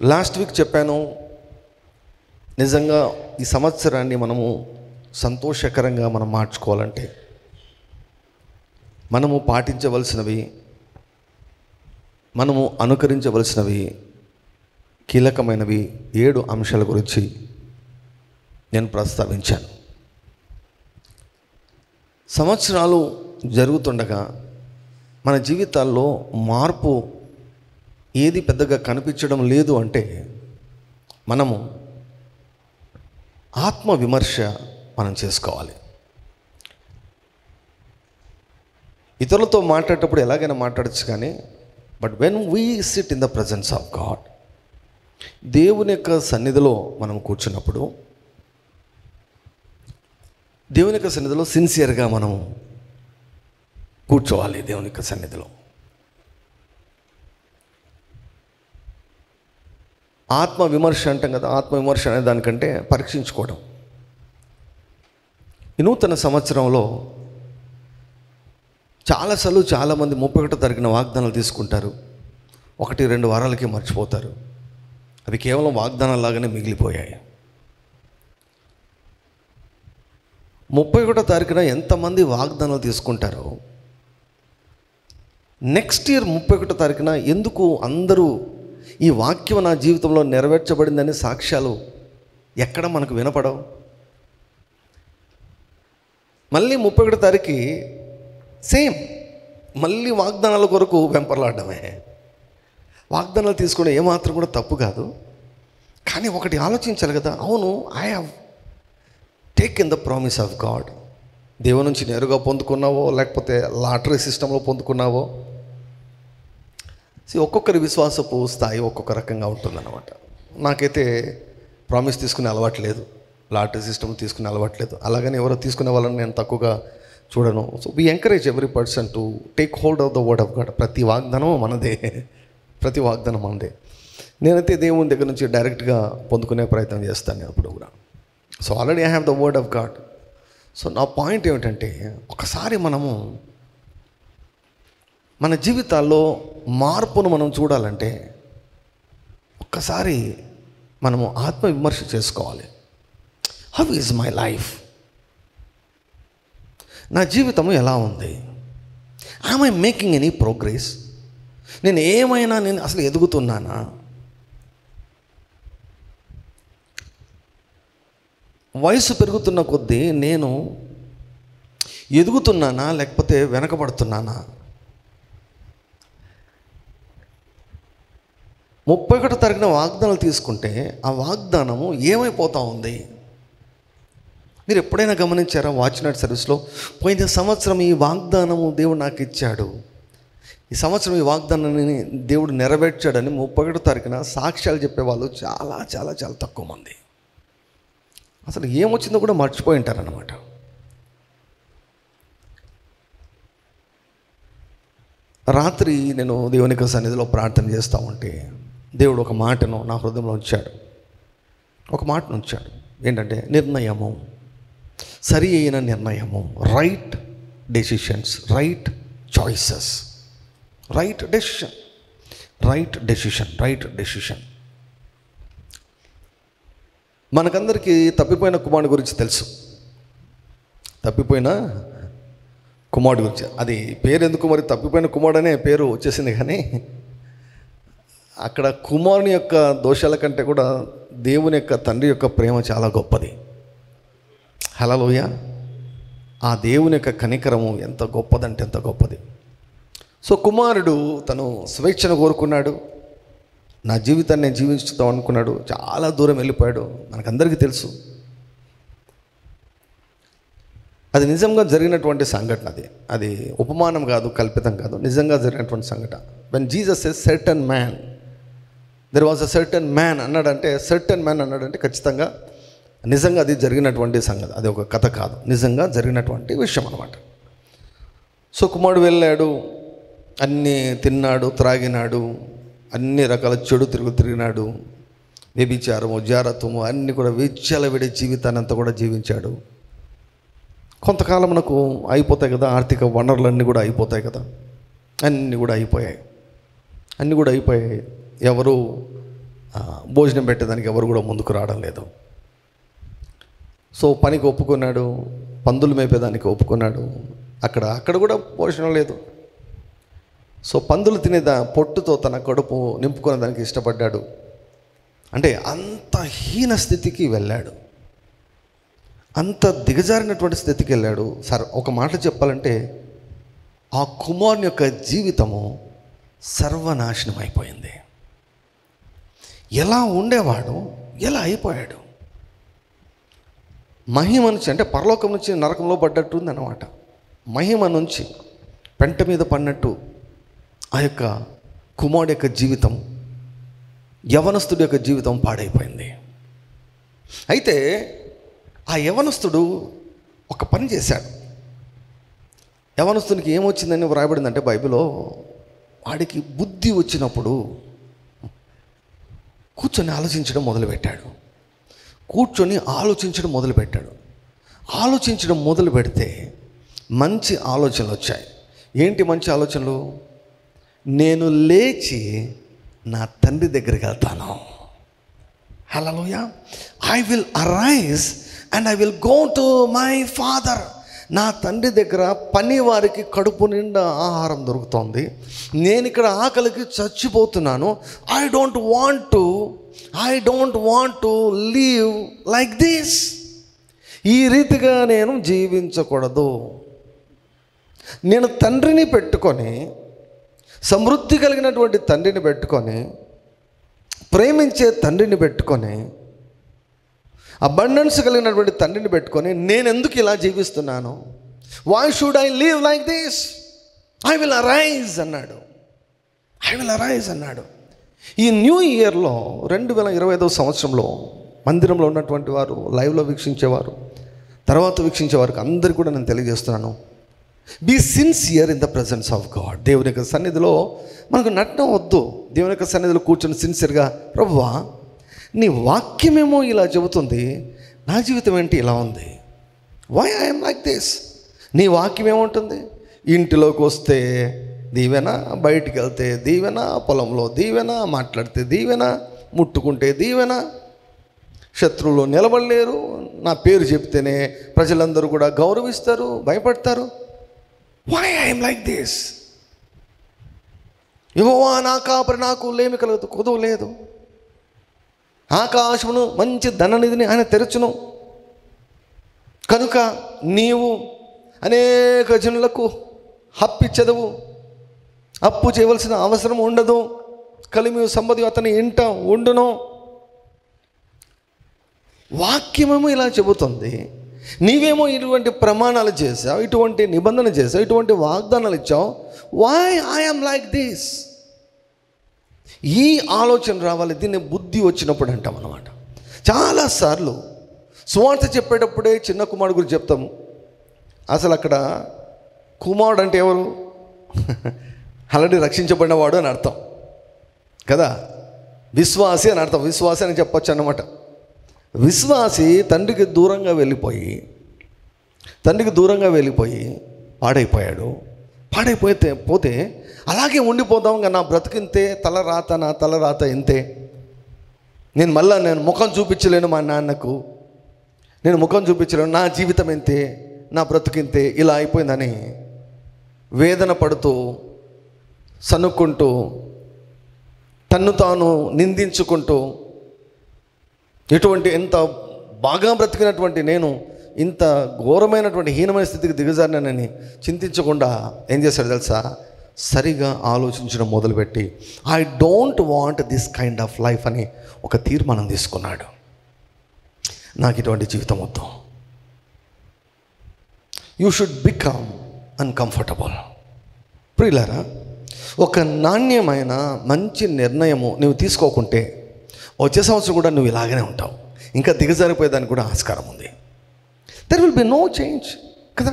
Last week చెప్పాను, నిజంగా ఈ సంవత్సరాన్ని మనము సంతోషకరంగా మనం మార్చుకోవాలంటే మనము పాటించవలసినవి, మనము అనుకరించవలసినవి కీలకమైనవి 7 అంశాల గురించి నేను ప్రస్తావించాను. సంవత్సరాలు జరుగుతుండగా మన జీవితాల్లో మార్పు ఏది పెద్దగా కనిపించడం లేదు అంటే మనము ఆత్మ విమర్శ మనం చేసుకోవాలి. ఇతరులతో మాట్లాడేటప్పుడు ఎలాగైనా మాట్లాడచ్చు, కానీ but when we SIT in the presence of God, దేవుని యొక్క సన్నిధిలో మనం కూర్చున్నప్పుడు, దేవుని యొక్క సన్నిధిలో సిన్సియర్గా మనం కూర్చోవాలి. దేవుని యొక్క సన్నిధిలో ఆత్మ విమర్శ అంటాం కదా, ఆత్మ విమర్శ అనే దానికంటే పరీక్షించుకోవడం. ఈ నూతన సంవత్సరంలో చాలామంది 31వ తారీఖున వాగ్దానాలు తీసుకుంటారు, 1-2 వారాలకి మర్చిపోతారు. అవి కేవలం వాగ్దానాలాగానే మిగిలిపోయాయి. 31వ తారీఖున ఎంతమంది వాగ్దానాలు తీసుకుంటారో నెక్స్ట్ ఇయర్ 31వ తారీఖున ఎందుకు అందరూ ఈ వాక్యం నా జీవితంలో నెరవేర్చబడిందని సాక్ష్యాలు ఎక్కడ మనకు వినపడవు. మళ్ళీ 31వ తారీఖు సేమ్, మళ్ళీ వాగ్దానాల కొరకు వెంపర్లాడమే. వాగ్దానాలు తీసుకోవడం ఏమాత్రం కూడా తప్పు కాదు, కానీ ఒకటి ఆలోచించాలి కదా. అవును, I have taken the promise of God. దేవుని నుంచి నేరుగా పొందుకున్నావో లేకపోతే లాటరీ సిస్టంలో పొందుకున్నావో, ఒక్కొక్కరి విశ్వాసపు స్థాయి ఒక్కొక్క రకంగా ఉంటుందన్నమాట. నాకైతే ప్రామిస్ తీసుకునే అలవాటు లేదు, లాటరీ సిస్టమ్ తీసుకునే అలవాటు లేదు. అలాగని ఎవరో తీసుకునే వాళ్ళని నేను తక్కువగా చూడను. So we encourage every person to take hold of the word of God. ప్రతి వాగ్దానం మనదే. నేనైతే దేవుని దగ్గర నుంచి డైరెక్ట్గా పొందుకునే ప్రయత్నం చేస్తాను ఎప్పుడు కూడా. So already I have the word of God. So నా పాయింట్ ఏమిటంటే, ఒకసారి మనము మన జీవితాల్లో మార్పును మనం చూడాలంటే ఒక్కసారి మనము ఆత్మ విమర్శ చేసుకోవాలి. How is my life? నా జీవితము ఎలా ఉంది? Am I making any progress? నేను అసలు ఎదుగుతున్నానా? వయసు పెరుగుతున్న కొద్దీ నేను ఎదుగుతున్నానా లేకపోతే వెనకబడుతున్నానా? 31వ తారీఖున వాగ్దానాలు తీసుకుంటే ఆ వాగ్దానము ఏమైపోతూ ఉంది? మీరు ఎప్పుడైనా గమనించారా? వాచ్ నైట్ సర్వీస్లో పోయిన సంవత్సరం ఈ వాగ్దానము దేవుడు నాకు ఇచ్చాడు, ఈ సంవత్సరం ఈ వాగ్దానాన్ని దేవుడు నెరవేర్చాడని 31వ తారీఖున సాక్ష్యాలు చెప్పేవాళ్ళు చాలా చాలా చాలా తక్కువ మంది. అసలు ఏమొచ్చిందో కూడా మర్చిపోయి ఉంటారన్నమాట. రాత్రి నేను దేవుని యొక్క సన్నిధిలో ప్రార్థన చేస్తూ ఉంటే దేవుడు ఒక మాటను నా హృదయంలో ఉంచాడు. ఏంటంటే నిర్ణయము, సరి అయిన నిర్ణయము, right decisions, right choices, right decision. మనకందరికీ తప్పిపోయిన కుమారుడు గురించి తెలుసు. తప్పిపోయిన కుమారుడు గురించి, అది పేరు ఎందుకు మరి తప్పిపోయిన కుమారుడు అనే పేరు వచ్చేసింది, కానీ అక్కడ కుమారుని యొక్క దోషాల కంటే కూడా దేవుని యొక్క తండ్రి యొక్క ప్రేమ చాలా గొప్పది. హల్లెలూయా! ఆ దేవుని యొక్క కనికరము ఎంత గొప్పదంటే ఎంత గొప్పది. సో కుమారుడు తను స్వేచ్ఛను కోరుకున్నాడు, నా జీవితాన్ని నేను జీవించుదాం అనుకున్నాడు, చాలా దూరం వెళ్ళిపోయాడు. మనకందరికీ తెలుసు. అది నిజంగా జరిగినటువంటి సంఘటన. అది ఉపమానం కాదు, కల్పితం కాదు, నిజంగా జరిగినటువంటి సంఘటన. When Jesus a certain man, there was a certain man అన్నాడంటే ఖచ్చితంగా నిజంగా అది జరిగినటువంటి సంగతి, అది ఒక కథ కాదు, నిజంగా జరిగినటువంటి విషయం అన్నమాట. సో కుమారుడు వెళ్ళాడు, అన్నీ తిన్నాడు, త్రాగినాడు, అన్ని రకాల చెడు తిరిగినాడు, వ్యభిచారము, జారత్వము అన్నీ కూడా విచ్చలవిడే జీవితాన్ని అంతా కూడా జీవించాడు. కొంతకాలం మనకు అయిపోతాయి కదా, ఆర్థిక వనరులన్నీ కూడా అయిపోతాయి కదా, అన్నీ కూడా అయిపోయాయి. ఎవరు భోజనం పెట్టేదానికి ఎవరు కూడా ముందుకు రావడం లేదు. సో పనికి ఒప్పుకున్నాడు, పందులు మేపేదానికి ఒప్పుకున్నాడు. అక్కడ కూడా భోజనం లేదు. సో పందులు తినేదా పొట్టుతో తన కడుపు నింపుకునే దానికి ఇష్టపడ్డాడు. అంటే అంత హీన స్థితికి వెళ్ళాడు, అంత దిగజారినటువంటి స్థితికి వెళ్ళాడు. ఒక మాట చెప్పాలంటే ఆ కుమారుని యొక్క జీవితము సర్వనాశనం అయిపోయింది. ఎలా ఉండేవాడు, ఎలా అయిపోయాడు. మహిమ నుంచి, అంటే పరలోకం నుంచి నరకంలో పడ్డట్టు ఉంది అన్నమాట. మహిమ నుంచి పెంట మీద పడినట్టు ఆ యొక్క కుమారుడు యొక్క జీవితం, యవనస్తుడి యొక్క జీవితం పాడైపోయింది. అయితే ఆ యవనస్తుడు ఒక పని చేశాడు. యవనస్తునికి ఏమొచ్చిందని వ్రాయబడిందంటే బైబిల్లో, వాడికి బుద్ధి వచ్చినప్పుడు కూర్చొని ఆలోచించడం మొదలుపెట్టాడు. ఆలోచించడం మొదలు పెడితే మంచి ఆలోచనలు వచ్చాయి. ఏంటి మంచి ఆలోచనలు? నేను లేచి నా తండ్రి దగ్గరికి వెళ్తాను. Hallelujah. I will arise and I will go to my father. నా తండ్రి దగ్గర పని వారికి కడుపు నిండా ఆహారం దొరుకుతోంది, నేను ఇక్కడ ఆకలికి చచ్చిపోతున్నాను. I don't want to live like this. ఈ రీతిగా నేను జీవించకూడదు. నేను తండ్రిని పెట్టుకొని, సమృద్ధి కలిగినటువంటి తండ్రిని పెట్టుకొని, ప్రేమించే తండ్రిని పెట్టుకొని, అబండెన్స్ కలిగినటువంటి తండ్రిని పెట్టుకొని నేను ఎందుకు ఇలా జీవిస్తున్నాను? Why should I live like this? I will arise అన్నాడు. ఈ న్యూ ఇయర్లో 2025 సంవత్సరంలో మందిరంలో ఉన్నటువంటి వారు, లైవ్లో వీక్షించేవారు, తర్వాత వీక్షించేవారికి అందరికీ కూడా నేను తెలియజేస్తున్నాను, be sincere in the presence of God. దేవుని యొక్క సన్నిధిలో మనకు నటన వద్దు. దేవుని యొక్క సన్నిధిలో కూర్చొని సిన్సియర్గా, ప్రభువా నీ వాక్యమేమో ఇలా చెబుతుంది, నా జీవితం ఏంటి ఇలా ఉంది? Why I'm like this? నీ వాక్యం ఏముంటుంది? ఇంటిలోకి వస్తే దీవెన, బయటికి వెళ్తే దీవెన, పొలంలో దీవెన, మాట్లాడితే దీవెన, ముట్టుకుంటే దీవెన, శత్రువులు నిలబడలేరు, నా పేరు చెప్తేనే ప్రజలందరూ కూడా గౌరవిస్తారు, భయపడతారు. Why I'm like this? యెహోవా నా కాపరి, నాకు లేమి కలగదు, కొదువు లేదు. ఆకాశమును మంచి ధననిధిని ఆయన తెరచును, కనుక నీవు అనేక జనులకు హప్పిచ్చెదవు, అప్పు చేయవలసిన అవసరం ఉండదు, కలిమి సంపద అతని ఇంట ఉండును. వాక్యమేమో ఇలా చెబుతుంది, నీవేమో ఇటువంటి ప్రమాణాలు చేసావు, ఇటువంటి నిబంధన చేసావు, ఇటువంటి వాగ్దానాలు ఇచ్చావు. Why I'm like this? ఈ ఆలోచన రావాలి. దీన్ని బుద్ధి వచ్చినప్పుడు అంటాం అన్నమాట. చాలాసార్లు సువార్త చెప్పేటప్పుడే చిన్న కుమారుడు గురించి చెప్తాము. అసలు అక్కడ కుమారుడు అంటే ఎవరు? ఆల్రెడీ రక్షించబడినవాడు అని అర్థం కదా, విశ్వాసి అని అర్థం. విశ్వాసి అని చెప్పొచ్చు అన్నమాట. విశ్వాసి తండ్రికి దూరంగా వెళ్ళిపోయి పాడైపోయాడు. పోతే అలాగే ఉండిపోదాం. నా బ్రతికింతే, నా తలరాత ఇంతే, నేను ముఖం చూపించలేను మా నాన్నకు, నేను ముఖం చూపించలేను, నా జీవితం ఇంతే, నా బ్రతికింతే, ఇలా అయిపోయిందని వేదన పడుతూ, సనుక్కుంటూ, తన్ను తాను నిందించుకుంటూ, ఎంత బాగా బ్రతికినటువంటి నేను ఇంత ఘోరమైనటువంటి హీనమైన స్థితికి దిగజారినని చింతించకుండా ఏం చేశాడు తెలుసా? సరిగా ఆలోచించడం మొదలుపెట్టి I don't want this kind of life అని ఒక తీర్మానం తీసుకున్నాడు. నాకు ఇటువంటి జీవితం వద్దు. You should become uncomfortable. ప్రియులారా, ఒక నాణ్యమైన మంచి నిర్ణయము నువ్వు తీసుకోకుంటే వచ్చే సంవత్సరం కూడా నువ్వు ఇలాగనే ఉంటావు. ఇంకా దిగజారిపోయేదానికి కూడా ఆస్కారం ఉంది. There will be no change కదా.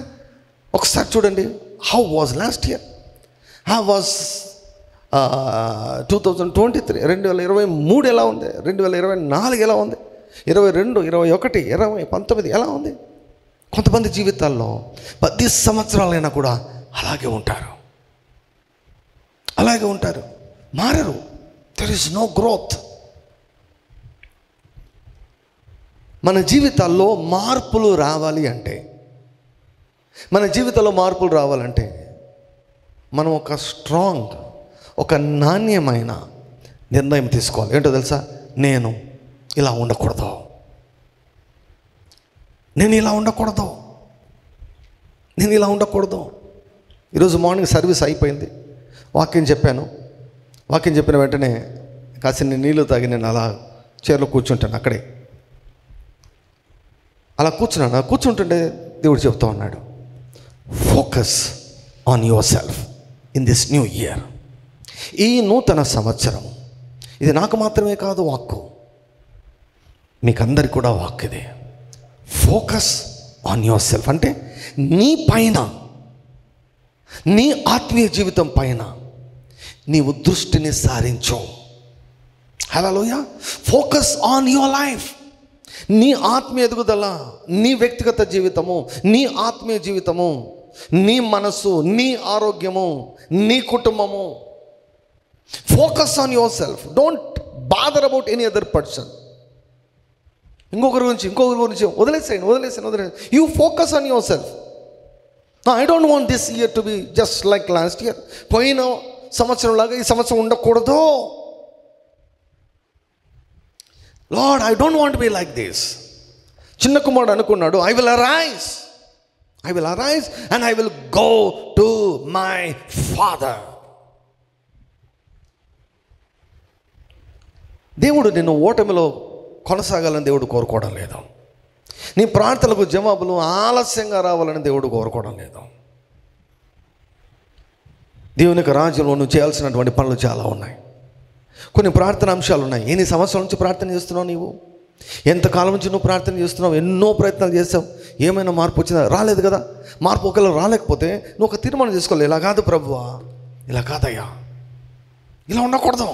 ఒకసారి చూడండి, how was last year, how was 2023, 2023 ఎలా ఉంది, 2024 ఎలా ఉంది, 22, 21, 20, 19 ఎలా ఉంది? కొంతమంది జీవితాల్లో 10 సంవత్సరాలైనా కూడా అలాగే ఉంటారు, మారరు. There is no growth. మన జీవితాల్లో మార్పులు రావాలి అంటే, మన జీవితంలో మార్పులు రావాలంటే మనం ఒక స్ట్రాంగ్, ఒక నాణ్యమైన నిర్ణయం తీసుకోవాలి. ఏంటో తెలుసా? నేను ఇలా ఉండకూడదు, నేను ఇలా ఉండకూడదు, నేను ఇలా ఉండకూడదు. ఈరోజు మార్నింగ్ సర్వీస్ అయిపోయింది, వాక్యం చెప్పాను. వాక్యం చెప్పిన వెంటనే కాసిన నీళ్ళు తాగి నేను అలా చైర్లో కూర్చుంటాను. అక్కడే అలా కూర్చుంటుంటే దేవుడు చెప్తా ఉన్నాడు, focus on your self in this new year. ఈ నూతన సంవత్సరం, ఇది నాకు మాత్రమే కాదు వాక్కు, మీకందరికి కూడా వాక్ ఇది. ఫోకస్ ఆన్ యువర్ సెల్ఫ్ అంటే నీ పైన, నీ ఆత్మీయ జీవితం పైన నీవు దృష్టిని సారించు. Hallelujah. Focus on your life. నీ ఆత్మీయ ఎదుగుదల, నీ వ్యక్తిగత జీవితము, నీ ఆత్మీయ జీవితము, నీ మనసు, నీ ఆరోగ్యము, నీ కుటుంబము. Focus on your self. Don't bother about any other person. ఇంకొకరి గురించి వదిలేసేయండి. You focus on your self. I don't want this year to be just like last year. పోయిన సంవత్సరం లాగా ఈ సంవత్సరం ఉండకూడదు. Lord, I don't want be like this. చిన్న కుమారుడు అనుకున్నాడు, I will arise and I will go to my father. దేవుడు నిన్ను ఓటమిలో కొనసాగాలని దేవుడు కోరుకోవడం లేదు. నీ ప్రార్థనలకు జవాబులు ఆలస్యంగా రావాలని దేవుడు కోరుకోవడం లేదు. దేవునికి రాజ్యంలో నువ్వు చేయాల్సినటువంటి పనులు చాలా ఉన్నాయి. కొన్ని ప్రార్థన అంశాలు ఉన్నాయి. ఎన్ని సంవత్సరాల నుంచి ప్రార్థన చేస్తున్నావు? నీవు ఎంతకాలం నుంచి నువ్వు ప్రార్థన చేస్తున్నావు? ఎన్నో ప్రయత్నాలు చేసావు, ఏమైనా మార్పు వచ్చిందా? రాలేదు కదా. మార్పు ఒకవేళ రాలేకపోతే నువ్వు ఒక తీర్మానం చేసుకోవాలి, ఇలా కాదు ప్రభువా, ఇలా కాదయ్యా, ఇలా ఉండకూడదు.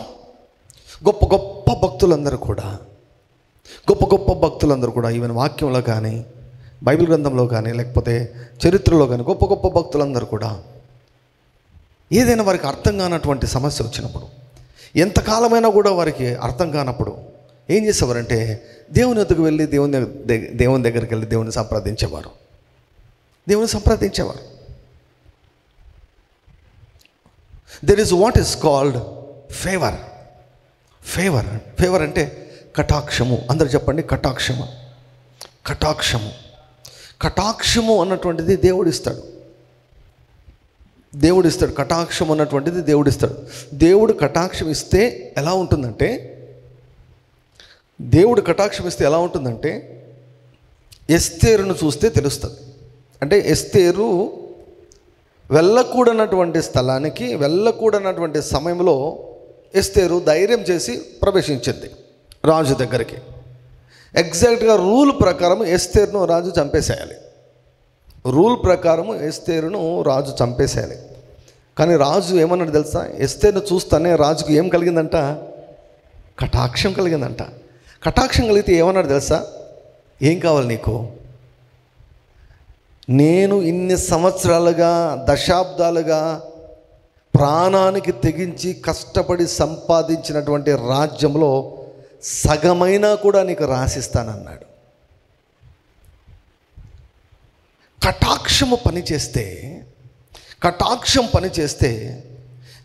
గొప్ప గొప్ప భక్తులందరూ కూడా ఈవెన్ వాక్యంలో కానీ, బైబిల్ గ్రంథంలో కానీ, లేకపోతే చరిత్రలో కానీ గొప్ప గొప్ప భక్తులందరూ కూడా ఏదైనా వారికి అర్థం కానటువంటి సమస్య వచ్చినప్పుడు, ఎంతకాలమైనా కూడా వారికి అర్థం కానప్పుడు ఏం చేసేవారంటే దేవుని వద్దకు వెళ్ళి దేవుని దగ్గరికి వెళ్ళి దేవుని సంప్రదించేవారు. There is what is called favour అంటే కటాక్షము. అందరు చెప్పండి, కటాక్షము అన్నటువంటిది దేవుడిస్తాడు. కటాక్షం అన్నటువంటిది దేవుడిస్తాడు. దేవుడు కటాక్షం ఇస్తే ఎలా ఉంటుందంటే, ఎస్తేరును చూస్తే తెలుస్తుంది. అంటే ఎస్తేరు వెళ్ళకూడనటువంటి స్థలానికి, వెళ్ళకూడనటువంటి సమయంలో ఎస్తేరు ధైర్యం చేసి ప్రవేశించింది రాజు దగ్గరికి. ఎగ్జాక్ట్గా రూల్ ప్రకారం ఎస్తేరును రాజు చంపేసేయాలి. రాజు చంపేసేయాలి. కానీ రాజు ఏమన్నాడు తెలుసా? ఎస్తేరును చూస్తానే రాజుకు ఏం కలిగిందంట? కటాక్షం కలిగిందంట. కటాక్షం కలిగితే ఏమన్నాడు తెలుసా? ఏం కావాలి నీకు? నేను ఇన్ని సంవత్సరాలుగా, దశాబ్దాలుగా ప్రాణానికి తెగించి కష్టపడి సంపాదించినటువంటి రాజ్యంలో సగమైనా కూడా నీకు రాసిస్తానన్నాడు. కటాక్షం పనిచేస్తే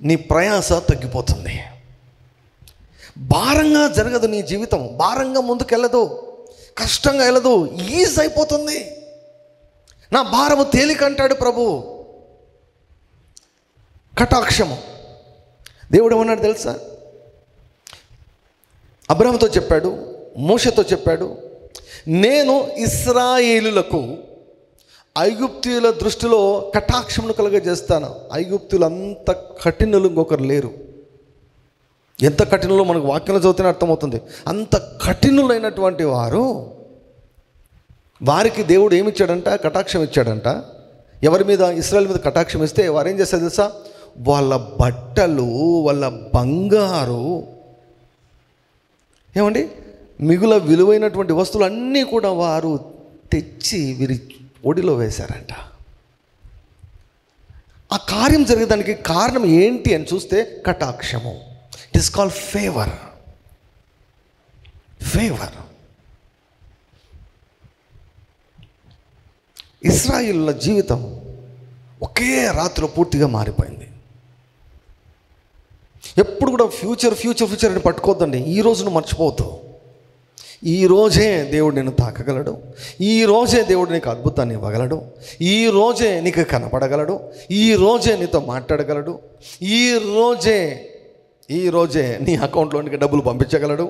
నీ ప్రయాస తగ్గిపోతుంది. భారంగా జరగదు నీ జీవితం, భారంగా ముందుకెళ్ళదు, కష్టంగా వెళ్ళదు, ఈజీ అయిపోతుంది. నా భారము తేలికంటాడు ప్రభు. కటాక్షము. దేవుడు ఏమన్నాడు తెలుసా? అబ్రహాముతో చెప్పాడు, మోషేతో చెప్పాడు, నేను ఇశ్రాయేలులకు ఐగుప్తీయుల దృష్టిలో కటాక్షమును కలుగజేస్తాను. ఐగుప్తులు అంత కఠినులు ఇంకొకరు లేరు. ఎంత కఠినలో మనకు వాక్యంలో చదివితేనే అర్థమవుతుంది. అంత కఠినులైనటువంటి వారికి దేవుడు ఏమిచ్చాడంట? కటాక్షం ఇచ్చాడంట. ఎవరి మీద? ఇశ్రాయేలు మీద కటాక్షం ఇస్తే వారు ఏం చేస్తారు తెలుసా? వాళ్ళ బట్టలు, వాళ్ళ బంగారు, ఏమండి, మిగుల విలువైనటువంటి వస్తువులు అన్నీ కూడా వారు తెచ్చి వీరి ఒడిలో వేశారంట. ఆ కార్యం జరిగేదానికి కారణం ఏంటి అని చూస్తే కటాక్షము. It is called favour. ఇశ్రాయేలుల జీవితం ఒకే రాత్రిలో పూర్తిగా మారిపోయింది. ఎప్పుడు కూడా ఫ్యూచర్ ఫ్యూచర్ ఫ్యూచర్ అని పట్టుకోవద్దండి. ఈ రోజును మర్చిపోవద్దు. ఈ రోజే దేవుడు నిన్ను తాకగలడు. ఈ రోజే దేవుడు నీకు అద్భుతాన్ని ఇవ్వగలడు. ఈ రోజే నీకు కనపడగలడు. ఈ రోజే నీతో మాట్లాడగలడు. ఈ రోజే నీ అకౌంట్లోనికి డబ్బులు పంపించగలడు.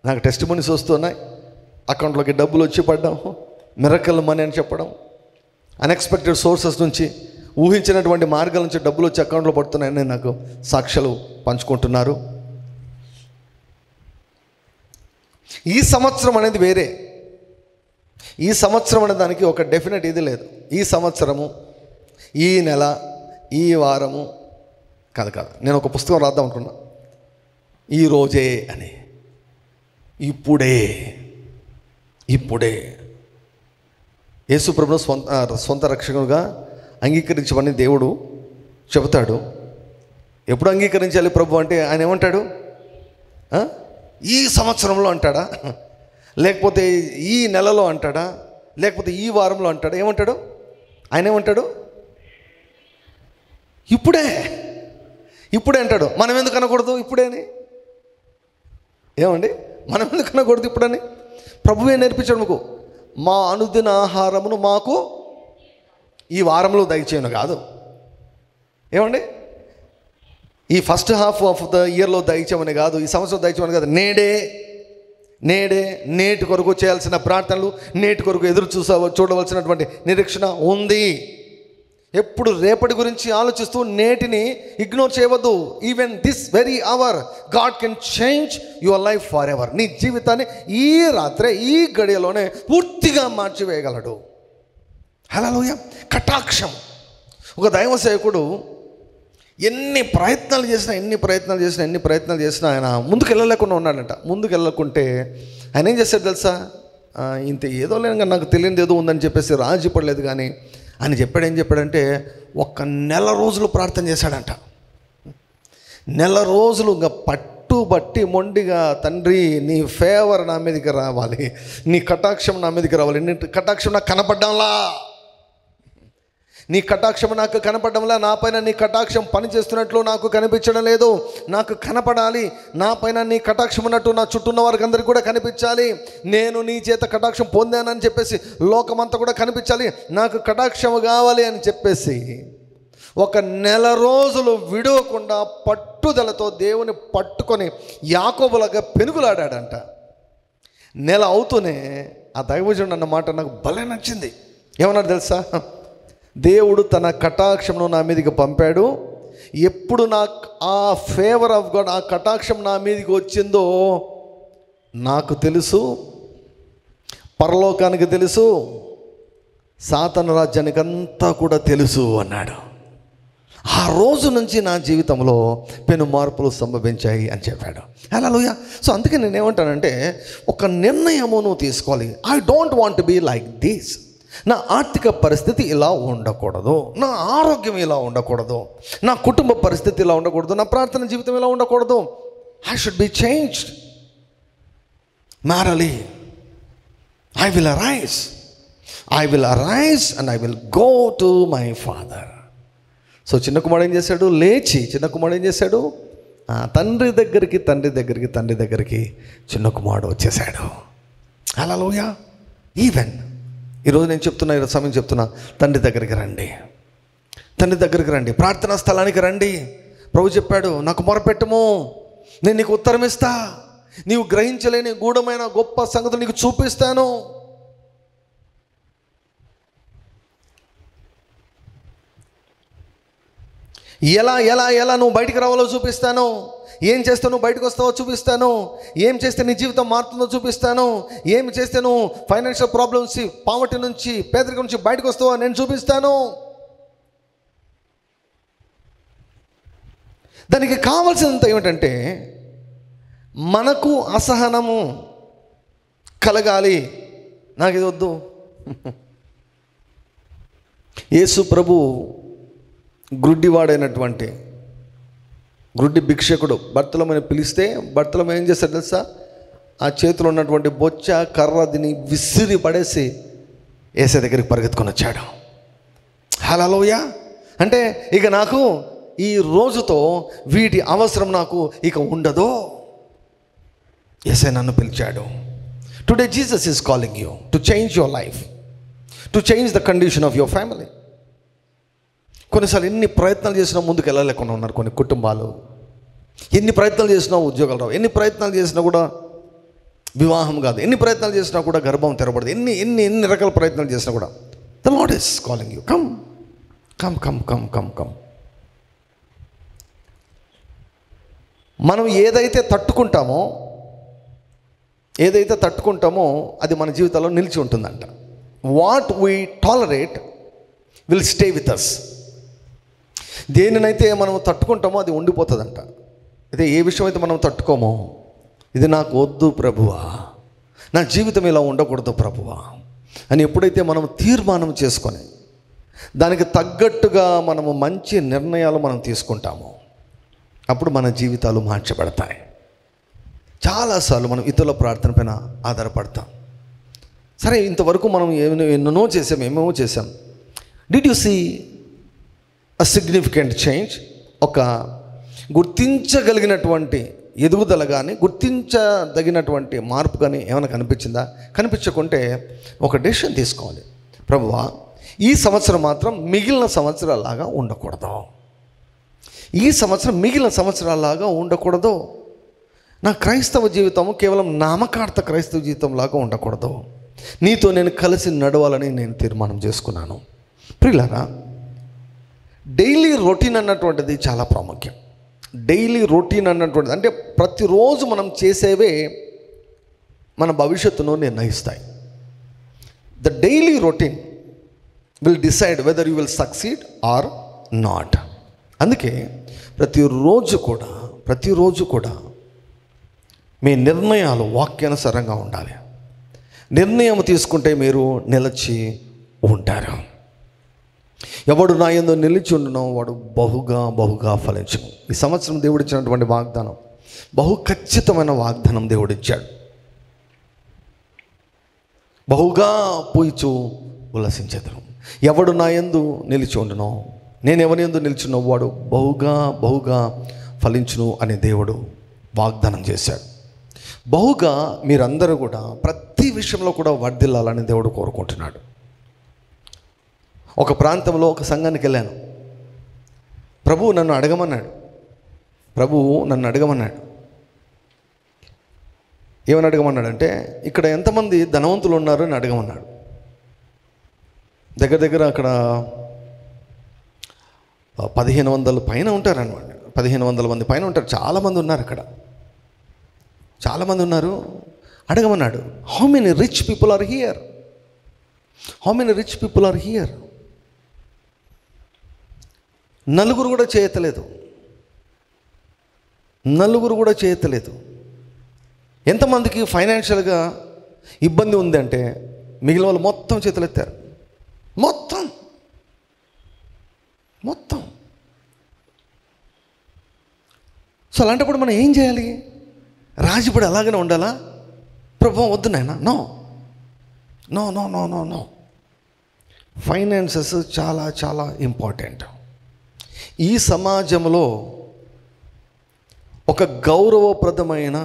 నాకు టెస్టిమనీస్ వస్తున్నాయి. అకౌంట్లోకి డబ్బులు వచ్చి పడ్డం, మిరకల్ మనీ అని చెప్పడం, అన్ఎక్స్పెక్టెడ్ సోర్సెస్ నుంచి, ఊహించినటువంటి మార్గాల నుంచి డబ్బులు వచ్చి అకౌంట్లో పడుతున్నాయని నాకు సాక్ష్యాలు పంచుకుంటున్నారు. ఈ సంవత్సరం అనేది వేరే. ఈ సంవత్సరం అనే దానికి ఒక డెఫినెట్ ఇది లేదు. ఈ సంవత్సరము, ఈ నెల, ఈ వారము కాదు. నేను ఒక పుస్తకం రాద్దాం అనుకున్నా. ఈ రోజే అని, ఇప్పుడే యేసు ప్రభువును స్వంత రక్షకునిగా అంగీకరించమని దేవుడు చెబుతాడు. ఎప్పుడు అంగీకరించాలి ప్రభు అంటే ఆయన ఏమంటాడు? ఈ సంవత్సరంలో అంటాడా, లేకపోతే ఈ నెలలో అంటాడా, లేకపోతే ఈ వారంలో అంటాడా? ఏమంటాడు ఆయన? ఏమంటాడు? ఇప్పుడే అంటాడు. మనం ఎందుకు అనకూడదు ఇప్పుడే అని? ఏమండి, మనం ఎందుకు అనకూడదు ఇప్పుడని? ప్రభువే నేర్పించాడు మాకు. మా అనుదిన ఆహారమును మాకు ఈ వారంలో దయచేయను కాదు. ఏమండి, ఈ ఫస్ట్ హాఫ్ ఆఫ్ ద ఇయర్లో దయచేయమని కాదు, ఈ సంవత్సరం దయచేయమని కాదు. నేటి కొరకు చేయాల్సిన ప్రార్థనలు, నేటి కొరకు ఎదురు చూడవలసినటువంటి నిరీక్షణ ఉంది. ఎప్పుడు రేపటి గురించి ఆలోచిస్తూ నేటిని ఇగ్నోర్ చేయవద్దు. Even this very hour God can change your life for ever. నీ జీవితాన్ని ఈ రాత్రే, ఈ గడియలోనే పూర్తిగా మార్చివేయగలడు. హల్లెలూయా. కటాక్షం. ఒక దైవ సేవకుడు ఎన్ని ప్రయత్నాలు చేసినా ఆయన ముందుకు వెళ్ళలేకుండా ఉన్నాడంట. ముందుకు వెళ్ళకుంటే ఆయన ఏం చేశాడు తెలుసా? ఇంత ఏదో లేని నాకు తెలియనిది ఏదో ఉందని చెప్పేసి రాజీ పడలేదు. కానీ ఆయన ఏం చెప్పాడంటే 1 నెల రోజులు ప్రార్థన చేశాడంట. నెల రోజులు ఇంకా పట్టుబట్టి మొండిగా, తండ్రి నీ ఫేవర్ నా మీదకి రావాలి, నీ కటాక్షం నా మీదకి రావాలి, నీ కటాక్షం నాకు కనపడ్డంలా, నీ కటాక్షం నాకు కనపడడంలా, నా పైన నీ కటాక్షం పనిచేస్తున్నట్లు నాకు కనిపించడం లేదు. నాకు కనపడాలి, నా పైన నీ కటాక్షం ఉన్నట్టు నా చుట్టూ ఉన్న వారికి అందరికీ కూడా కనిపించాలి. నేను నీ చేత కటాక్షం పొందానని చెప్పేసి లోకమంతా కూడా కనిపించాలి. నాకు కటాక్షం కావాలి అని చెప్పేసి 1 నెల రోజులు విడవకుండా పట్టుదలతో దేవుని పట్టుకొని యాకోబులాగా పెనుగులాడాడంట. నెల అవుతూనే ఆ దైవజనుడు అన్న మాట నాకు భలే నచ్చింది. ఏమన్నాడు తెలుసా? దేవుడు తన కటాక్షంను నా మీదకి పంపాడు. ఎప్పుడు నాకు ఆ ఫేవర్ ఆఫ్ గాడ్, ఆ కటాక్షం నా మీదకి వచ్చిందో నాకు తెలుసు, పరలోకానికి తెలుసు, సాతాను రాజ్యానికి అంతా కూడా తెలుసు అన్నాడు. ఆ రోజు నుంచి నా జీవితంలో పెను మార్పులు సంభవించాయి అని చెప్పాడు. హల్లెలూయా. సో అందుకే నేనేమంటానంటే, ఒక నిర్ణయము నువ్వు తీసుకోవాలి. I don't want be like this. నా ఆర్థిక పరిస్థితి ఇలా ఉండకూడదు, నా ఆరోగ్యం ఇలా ఉండకూడదు, నా కుటుంబ పరిస్థితి ఇలా ఉండకూడదు, నా ప్రార్థన జీవితం ఇలా ఉండకూడదు. I should be changed. మారాలి. I will arise and I will go to my father. So చిన్న కుమారుడు ఏం చేశాడు? లేచి చిన్న కుమారుడు ఏం చేశాడు? తండ్రి దగ్గరికి చిన్న కుమారుడు వచ్చేసాడు. హల్లెలూయా. ఈవెన్ ఈరోజు నేను చెప్తున్నా, ఈరోజు సమయం చెప్తున్నా, తండ్రి దగ్గరికి రండి, ప్రార్థనా స్థలానికి రండి. ప్రభు చెప్పాడు, నాకు మొరపెట్టుము, నేను నీకు ఉత్తరం ఇస్తా, నీవు గ్రహించలేని గూఢమైన గొప్ప సంగతులు నీకు చూపిస్తాను. ఎలా నువ్వు బయటికి రావాలో చూపిస్తాను. ఏం చేస్తే నువ్వు బయటకు వస్తావో చూపిస్తాను. ఏం చేస్తే నీ జీవితం మారుతుందో చూపిస్తాను. ఏం చేస్తే నువ్వు ఫైనాన్షియల్ ప్రాబ్లమ్స్, పావర్టీ నుంచి, పేదరికం నుంచి బయటకు వస్తావో నేను చూపిస్తాను. దానికి కావాల్సినంత ఏమిటంటే, మనకు అసహనము కలగాలి. నాకు ఇది వద్దు. యేసు ప్రభు గ్రుడ్డివాడైనటువంటి గ్రుడ్డి భిక్షకుడు బర్తలమని పిలిస్తే బర్తలం ఏం చేస్తాడు తెలుసా? ఆ చేతిలో ఉన్నటువంటి బొచ్చ కర్ర దీన్ని విసిరి పడేసి యేసయ్య దగ్గరికి పరిగెత్తుకొని వచ్చాడు. హల్లెలూయా. అంటే ఇక నాకు ఈ రోజుతో వీటి అవసరం నాకు ఇక ఉండదు. యేసయ్య నన్ను పిలిచాడు. Today Jesus is calling you to change your life, to change the condition of your family. కొన్నిసార్లు ఎన్ని ప్రయత్నాలు చేసినా ముందుకు వెళ్ళలేకుండా ఉన్నారు కొన్ని కుటుంబాలు. ఎన్ని ప్రయత్నాలు చేసినా ఉద్యోగాలు రావు, ఎన్ని ప్రయత్నాలు చేసినా కూడా వివాహం కాదు, ఎన్ని ప్రయత్నాలు చేసినా కూడా గర్భం తెరబడదు, ఎన్ని ఎన్ని ఎన్ని రకాల ప్రయత్నాలు చేసినా కూడా the lord is calling you. Come come come come come come. మనం ఏదైతే తట్టుకుంటామో అది మన జీవితంలో నిలిచి ఉంటుందంట. What we tolerate will stay with us. దేనినైతే మనం తట్టుకుంటామో అది ఉండిపోతుందంట. అయితే ఏ విషయం అయితే మనం తట్టుకోమో, ఇది నాకు వద్దు ప్రభువా, నా జీవితం ఇలా ఉండకూడదు ప్రభువా అని ఎప్పుడైతే మనం తీర్మానం చేసుకొని దానికి తగ్గట్టుగా మనము మంచి నిర్ణయాలు మనం తీసుకుంటామో అప్పుడు మన జీవితాలు మార్చబడతాయి. చాలాసార్లు మనం ఇతరుల ప్రార్థన పైన ఆధారపడతాం. సరే, ఇంతవరకు మనం ఎన్నో చేసాం, ఏమేమో చేసాం. Did you see a significant change? ఒక గుర్తించగలిగినటువంటి ఎదుగుదల కానీ, గుర్తించదగినటువంటి మార్పు కానీ ఏమైనా కనిపించిందా? కనిపించకుంటే ఒక డెసిషన్ తీసుకోవాలి. ప్రభువా, ఈ సంవత్సరం మాత్రం మిగిలిన సంవత్సరాలాగా ఉండకూడదు, ఈ సంవత్సరం మిగిలిన సంవత్సరాలాగా ఉండకూడదు. నా క్రైస్తవ జీవితము కేవలం నామకార్థ క్రైస్తవ జీవితంలాగా ఉండకూడదు, నీతో నేను కలిసి నడవాలని నేను తీర్మానం చేసుకున్నాను. ప్రియులారా, డైలీ రొటీన్ అన్నటువంటిది చాలా ప్రాముఖ్యం. డైలీ రొటీన్ అన్నటువంటిది అంటే ప్రతిరోజు మనం చేసేవే మన భవిష్యత్తును నిర్ణయిస్తాయి. The daily routine will decide whether you will succeed are not. అందుకే ప్రతిరోజు కూడా మీ నిర్ణయాలు వాక్యానుసారంగా ఉండాలి. నిర్ణయం తీసుకుంటే మీరు నిలిచి ఉంటారు. ఎవడు నా యందు నిలిచి ఉండునో వాడు బహుగా ఫలించును. ఈ సంవత్సరం దేవుడిచ్చినటువంటి వాగ్దానం బహు ఖచ్చితమైన వాగ్దానం దేవుడిచ్చాడు. బహుగా పూయిచు ఉల్లసించేదను. ఎవడు నా యందు నిలిచి ఉండునో, నేను ఎవరి యందు నిలిచున్నో వాడు బహుగా ఫలించును అని దేవుడు వాగ్దానం చేశాడు. బహుగా మీరందరూ కూడా ప్రతి విషయంలో కూడా వర్ధిల్లాలని దేవుడు కోరుకుంటున్నాడు. ఒక ప్రాంతంలో ఒక సంఘానికి వెళ్ళాను. ప్రభువు నన్ను అడగమన్నాడు. ఏమని అడగమన్నాడంటే, ఇక్కడ ఎంతమంది ధనవంతులు ఉన్నారు అని అడగమన్నాడు. దగ్గర అక్కడ 1500 పైన ఉంటారన్నమాట. 1500 మంది పైన ఉంటారు. చాలామంది ఉన్నారు అక్కడ, చాలామంది ఉన్నారు. అడగమన్నాడు, how many rich people are here? నలుగురు కూడా చేయతలేదు. ఎంతమందికి ఫైనాన్షియల్గా ఇబ్బంది ఉంది అంటే మిగిలిన వాళ్ళు మొత్తం చేతులు ఎత్తారు. మొత్తం సో అలాంటప్పుడు మనం ఏం చేయాలి? రాజుపడి అలాగనే ఉండాలా? ప్రభువా వద్దు నాయనా, నో. ఫైనాన్సెస్ చాలా ఇంపార్టెంట్. ఈ సమాజంలో ఒక గౌరవప్రదమైన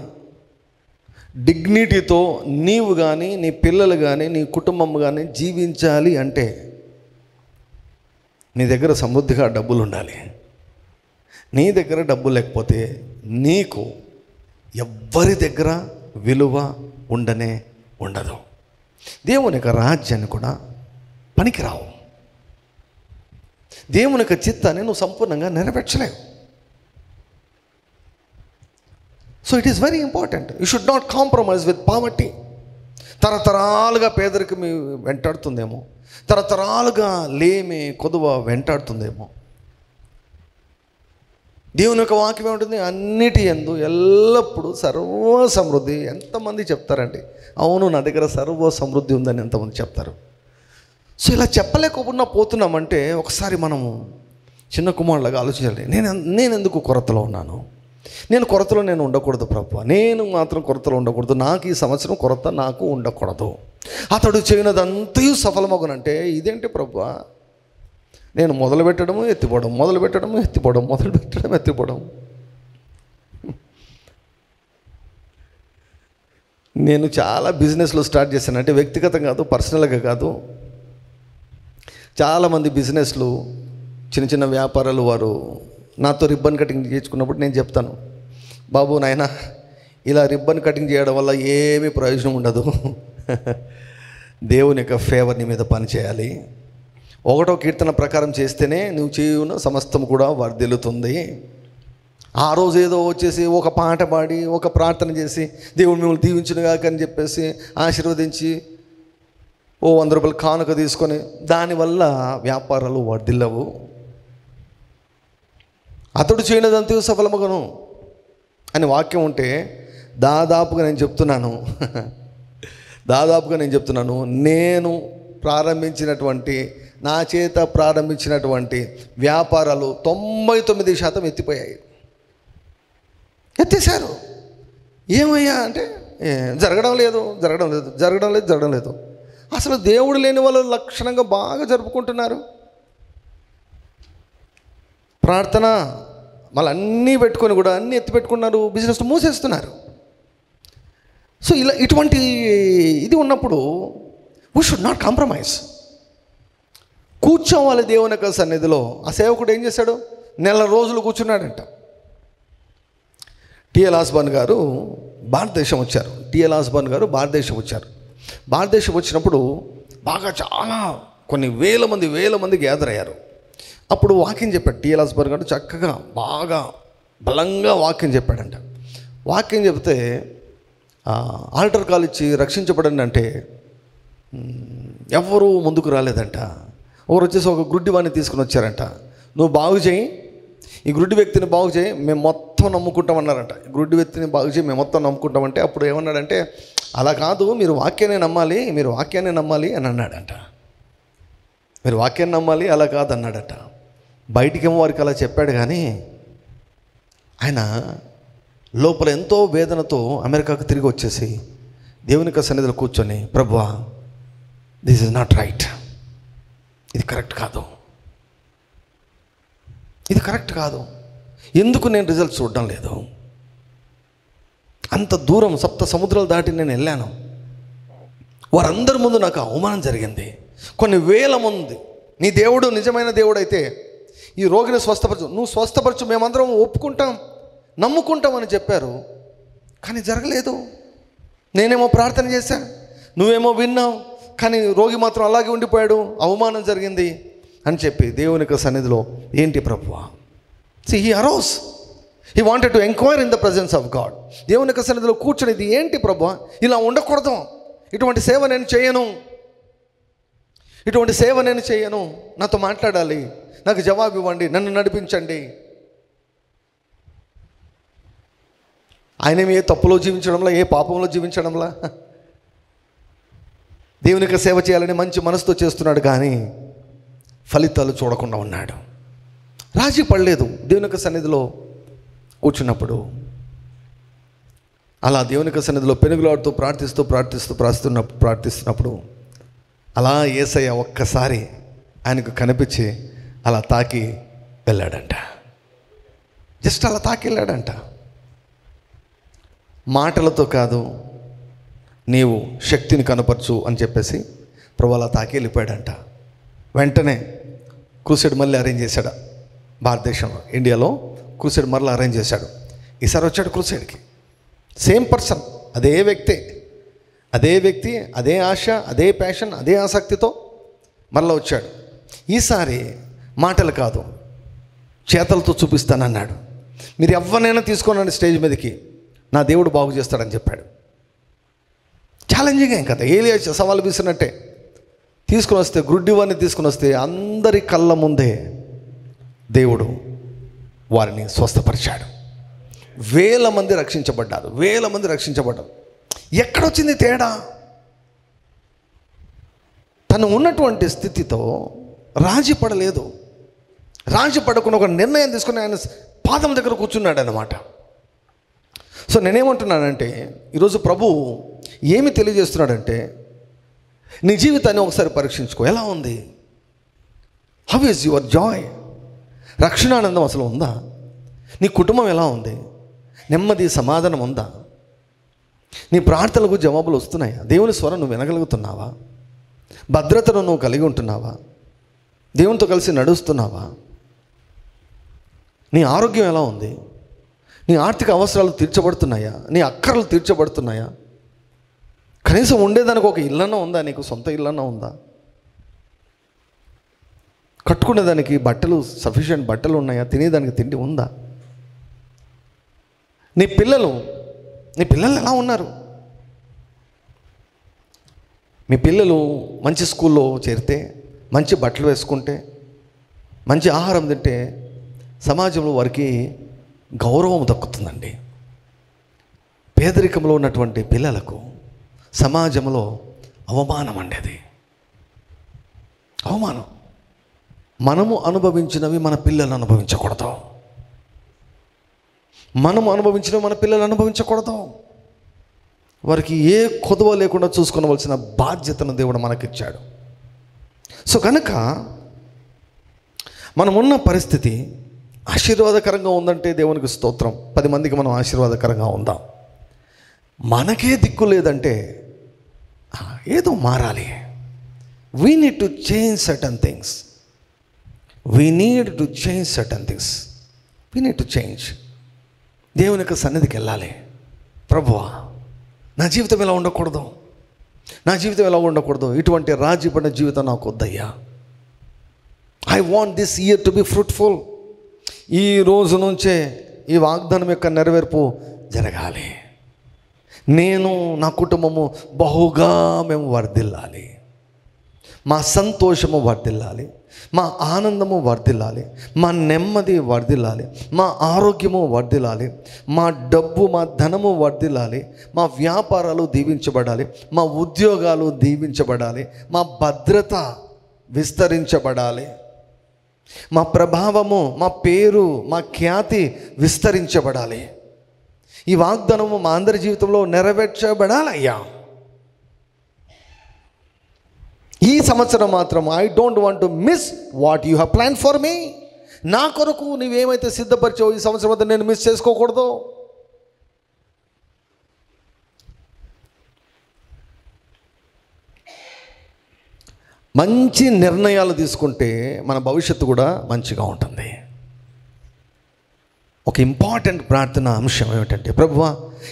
డిగ్నిటీతో నీవు కానీ, నీ పిల్లలు కానీ, నీ కుటుంబం కానీ జీవించాలి అంటే నీ దగ్గర సమృద్ధిగా డబ్బులు ఉండాలి. నీ దగ్గర డబ్బులు లేకపోతే నీకు ఎవ్వరి దగ్గర విలువ ఉండదు. దేవుని యొక్క రాజ్యాన్ని కూడా పనికిరావు. దేవుని యొక్క చిత్తాన్ని నువ్వు సంపూర్ణంగా నెరవేర్చలేవు. So it is very important. You should not compromise with poverty. తరతరాలుగా పేదరికం మీ వెంటాడుతుందేమో, తరతరాలుగా లేమి కొదువ వెంటాడుతుందేమో. దేవుని యొక్క వాక్యం ఏముంటుంది? అన్నిటి యందు ఎల్లప్పుడూ సర్వ సమృద్ధి. ఎంతమంది చెప్తారండి, అవును నా దగ్గర సర్వ సమృద్ధి ఉందని ఎంతమంది చెప్తారు? సో ఇలా చెప్పలేకపోతున్నా పోతున్నామంటే ఒకసారి మనము చిన్న కుమారులాగా ఆలోచించాలి. నేను ఎందుకు కొరతలో ఉన్నాను? నేను ఉండకూడదు ప్రభువా, నేను మాత్రం కొరతలో ఉండకూడదు. నాకు ఈ సంవత్సరం కొరత నాకు ఉండకూడదు. అతడు చేయనదంతయు సఫలమగునంటే ఇదేంటి ప్రభువా? నేను మొదలు పెట్టడము ఎత్తిపోవడం, మొదలు పెట్టడము ఎత్తిపోవడం, మొదలు పెట్టడం ఎత్తిపోవడం. నేను చాలా బిజినెస్లు స్టార్ట్ చేశాను, అంటే వ్యక్తిగతంగా కాదు, పర్సనల్గా కాదు. చాలామంది బిజినెస్లు, చిన్న చిన్న వ్యాపారాలు వారు నాతో రిబ్బన్ కటింగ్ చేయించుకున్నప్పుడు నేను చెప్తాను, బాబు నాయనా ఇలా రిబ్బన్ కటింగ్ చేయడం వల్ల ఏమీ ప్రయోజనం ఉండదు. దేవుని యొక్క ఫేవర్ నీ మీద పనిచేయాలి. 1వ కీర్తన ప్రకారం చేస్తేనే నువ్వు చేయున సమస్తం కూడా వర్ధిల్లుతుంది. ఆ రోజు ఏదో వచ్చేసి ఒక పాట పాడి ఒక ప్రార్థన చేసి దేవుడు మిమ్మల్ని దీవించునుగా అని చెప్పేసి ఆశీర్వదించి ఓ 100 రూపాయలు కానుక తీసుకొని దానివల్ల వ్యాపారాలు వర్ధిల్లవు. అతడు చేయనదంతా సఫలమగును అని వాక్యం ఉంటే దాదాపుగా నేను చెప్తున్నాను నేను ప్రారంభించినటువంటి, నా చేత ప్రారంభించినటువంటి వ్యాపారాలు 99% ఎత్తిపోయాయి, ఎత్తేసారు. ఏమయ్యా అంటే జరగడం లేదు. అసలు దేవుడు లేని వాళ్ళు లక్షణంగా బాగా జరుపుకుంటున్నారు. ప్రార్థన మళ్ళీ అన్నీ పెట్టుకొని కూడా అన్నీ ఎత్తి పెట్టుకున్నారు, బిజినెస్ మూసేస్తున్నారు. సో ఇటువంటి ఇది ఉన్నప్పుడు వీ షుడ్ నాట్ కాంప్రమైజ్. కూర్చోవాలి దేవుని యొక్క సన్నిధిలో. ఆ సేవకుడు ఏం చేశాడు? 1 నెల రోజులు కూర్చున్నాడంట. టిఎల్ ఆస్బాన్ గారు భారతదేశం వచ్చారు. భారతదేశం వచ్చినప్పుడు బాగా చాలా కొన్ని వేల మంది గ్యాదర్ అయ్యారు. అప్పుడు వాక్యం చెప్పాడు టిఎల్ ఆస్బాన్ గారు, చక్కగా బాగా బలంగా వాక్యం చెప్పాడంట. వాక్యం చెప్తే ఆల్టర్ కాల్ ఇచ్చి రక్షించబడండి అంటే ఎవరూ ముందుకు రాలేదంట. ఒకరు వచ్చేసి ఒక గుడ్డి వాడిని తీసుకుని వచ్చారంట. నువ్వు బాగు చేయి, ఈ గుడ్డి వ్యక్తిని బాగు చేయి, మేము మొత్తం నమ్ముకుంటామన్నారంట. గుడ్డి వ్యక్తిని బాగు చేయి, మేము మొత్తం నమ్ముకుంటామంటే అప్పుడు ఏమన్నాడంటే, అలా కాదు, మీరు వాక్యాన్ని నమ్మాలి అని అన్నాడంట. మీరు వాక్యాన్ని నమ్మాలి, అలా కాదు అన్నాడట. బయటికేమో వారికి అలా చెప్పాడు, కానీ ఆయన లోపల ఎంతో వేదనతో అమెరికాకు తిరిగి వచ్చేసి దేవుని సన్నిధిలో కూర్చొని, ప్రభువా దిస్ ఇస్ నాట్ రైట్, ఇది కరెక్ట్ కాదు, ఎందుకు నేను రిజల్ట్స్ చూడడం లేదు? అంత దూరం 7 సముద్రాలు దాటి నేను వెళ్ళాను, వారందరి ముందు నాకు అవమానం జరిగింది. కొన్ని వేల మంది, నీ దేవుడు నిజమైన దేవుడు అయితే ఈ రోగిని నువ్వు స్వస్థపరచు, మేమందరం ఒప్పుకుంటాం, నమ్ముకుంటామని చెప్పారు, కానీ జరగలేదు. నేనేమో ప్రార్థన చేశాను, నువ్వేమో విన్నావు, కానీ రోగి మాత్రం అలాగే ఉండిపోయాడు, అవమానం జరిగింది అని చెప్పి దేవుని యొక్క సన్నిధిలో, ఏంటి ప్రభువా? He arose, he wanted to enquire in the presence of God. దేవుని యొక్క సన్నిధిలో కూర్చొని, ఇది ఏంటి ప్రభువా, ఇలా ఉండకూడదు, ఇటువంటి సేవ నేను చేయను, నాతో మాట్లాడాలి, నాకు జవాబు ఇవ్వండి, నన్ను నడిపించండి. ఆయన ఏ తప్పులో జీవించడంలా, ఏ పాపంలో జీవించడంలా, దేవుని యొక్క సేవ చేయాలని మంచి మనసుతో చేస్తున్నాడు, కానీ ఫలితాలు చూడకుండా ఉన్నాడు. రాజీ పడలేదు. దేవుని యొక్క సన్నిధిలో కూర్చున్నప్పుడు అలా దేవుని యొక్క సన్నిధిలో పెనుగులాడుతూ ప్రార్థిస్తున్నప్పుడు అలా యేసయ్య ఒక్కసారి ఆయనకు కనిపించి అలా తాకి వెళ్ళాడంట. జస్ట్ అలా తాకి వెళ్ళాడంట. మాటలతో కాదు, నీవు శక్తిని కనపరచు అని చెప్పేసి ప్రభు అలా తాకి వెళ్ళిపోయాడంట. వెంటనే క్రూసైడ్ మళ్ళీ అరేంజ్ చేశాడు. భారతదేశంలో, ఇండియాలో క్రూసైడ్ మళ్ళీ అరేంజ్ చేశాడు. ఈసారి వచ్చాడు క్రూసైడ్కి, సేమ్ పర్సన్, అదే వ్యక్తి, అదే ఆశ, అదే ప్యాషన్, అదే ఆసక్తితో మళ్ళీ వచ్చాడు. ఈసారి మాటలు కాదు, చేతలతో చూపిస్తానన్నాడు. మీరు ఎవరినైనా తీసుకోనండి స్టేజ్ మీదకి, నా దేవుడు బాగు చేస్తాడని చెప్పాడు. ఛాలెంజింగ్ ఏం కదా, ఏలియా సవాలు విసిరినట్టే తీసుకుని వస్తే, గుడ్డివాడిని తీసుకుని వస్తే అందరి కళ్ళ ముందే దేవుడు వారిని స్వస్థపరిచాడు. వేల మంది రక్షించబడ్డారు. ఎక్కడొచ్చింది తేడా? తను ఉన్నటువంటి స్థితితో రాజీ పడలేదు. రాజీ పడకుండా ఒక నిర్ణయం తీసుకుని ఆయన పాదం దగ్గర కూర్చున్నాడు అన్నమాట. సో నేనేమంటున్నానంటే, ఈరోజు ప్రభు ఏమి తెలియజేస్తున్నాడంటే, నీ జీవితాన్ని ఒకసారి పరీక్షించుకో. ఎలా ఉంది? How is your joy? రక్షణానందం అసలు ఉందా? నీ కుటుంబం ఎలా ఉంది? నెమ్మది సమాధానం ఉందా? నీ ప్రార్థనలకు జవాబులు వస్తున్నాయా? దేవుని స్వరం నువ్వు వినగలుగుతున్నావా? భద్రతను నువ్వు కలిగి ఉంటున్నావా? దేవునితో కలిసి నడుస్తున్నావా? నీ ఆరోగ్యం ఎలా ఉంది? నీ ఆర్థిక అవసరాలు తీర్చబడుతున్నాయా? నీ అక్కర్లు తీర్చబడుతున్నాయా? కనీసం ఉండేదానికి ఒక ఇల్లన్నా ఉందా? నీకు సొంత ఇల్లన్నా ఉందా? కట్టుకునేదానికి బట్టలు, సఫిషియెంట్ బట్టలు ఉన్నాయా? తినేదానికి తిండి ఉందా? నీ పిల్లలు ఎలా ఉన్నారు? మీ పిల్లలు మంచి స్కూల్లో చేరితే, మంచి బట్టలు వేసుకుంటే, మంచి ఆహారం తింటే సమాజంలో వారికి గౌరవం దక్కుతుందండి. పేదరికంలో ఉన్నటువంటి పిల్లలకు సమాజంలో అవమానం అండి. అది అవమానం. మనము అనుభవించినవి మన పిల్లలు అనుభవించకూడదు. మనము అనుభవించినవి మన పిల్లలు అనుభవించకూడదు. వారికి ఏ కొదవ లేకుండా చూసుకోవలసిన బాధ్యతను దేవుడు మనకిచ్చాడు. సో కనుక మనమున్న పరిస్థితి ఆశీర్వాదకరంగా ఉందంటే దేవునికి స్తోత్రం. 10 మందికి మనం ఆశీర్వాదకరంగా ఉందాం. మనకే దిక్కు లేదంటే ఏదో మారాలి. We need to change certain things. We need to change certain things. We need to change. దేవుని యొక్క సన్నిధికి వెళ్ళాలి. ప్రభువా, నా జీవితం ఎలా ఉండకూడదు, నా జీవితం ఎలా ఉండకూడదు, ఇటువంటి రాజీపడిన జీవితం నాకు వద్దయ్యా. I want this year to be fruitful. ఈ రోజు నుంచే ఈ వాగ్దానం యొక్క నెరవేర్పు జరగాలి. నేను, నా కుటుంబము బహుగా మేము వర్ధిల్లాలి. మా సంతోషము వర్ధిల్లాలి, మా ఆనందము వర్ధిల్లాలి, మా నెమ్మది వర్ధిల్లాలి, మా ఆరోగ్యము వర్ధిల్లాలి, మా డబ్బు, మా ధనము వర్ధిల్లాలి, మా వ్యాపారాలు దీవించబడాలి, మా ఉద్యోగాలు దీవించబడాలి, మా భద్రత విస్తరించబడాలి, మా ప్రభావము, మా పేరు, మా ఖ్యాతి విస్తరించబడాలి. ఈ వాగ్దానము మా అందరి జీవితంలో నెరవేర్చబడాలయ్యా. ఈ సంవత్సరం మాత్రం I don't want to miss what you have plan for me. నా కొరకు నువ్వేమైతే సిద్ధపరిచావో ఈ సంవత్సరం అంతా నేను మిస్ చేసుకోకూడదు. మంచి నిర్ణయాలు తీసుకుంటే మన భవిష్యత్తు కూడా మంచిగా ఉంటుంది. ఒక ఇంపార్టెంట్ ప్రార్థన అంశం ఏమిటంటే, ప్రభువా,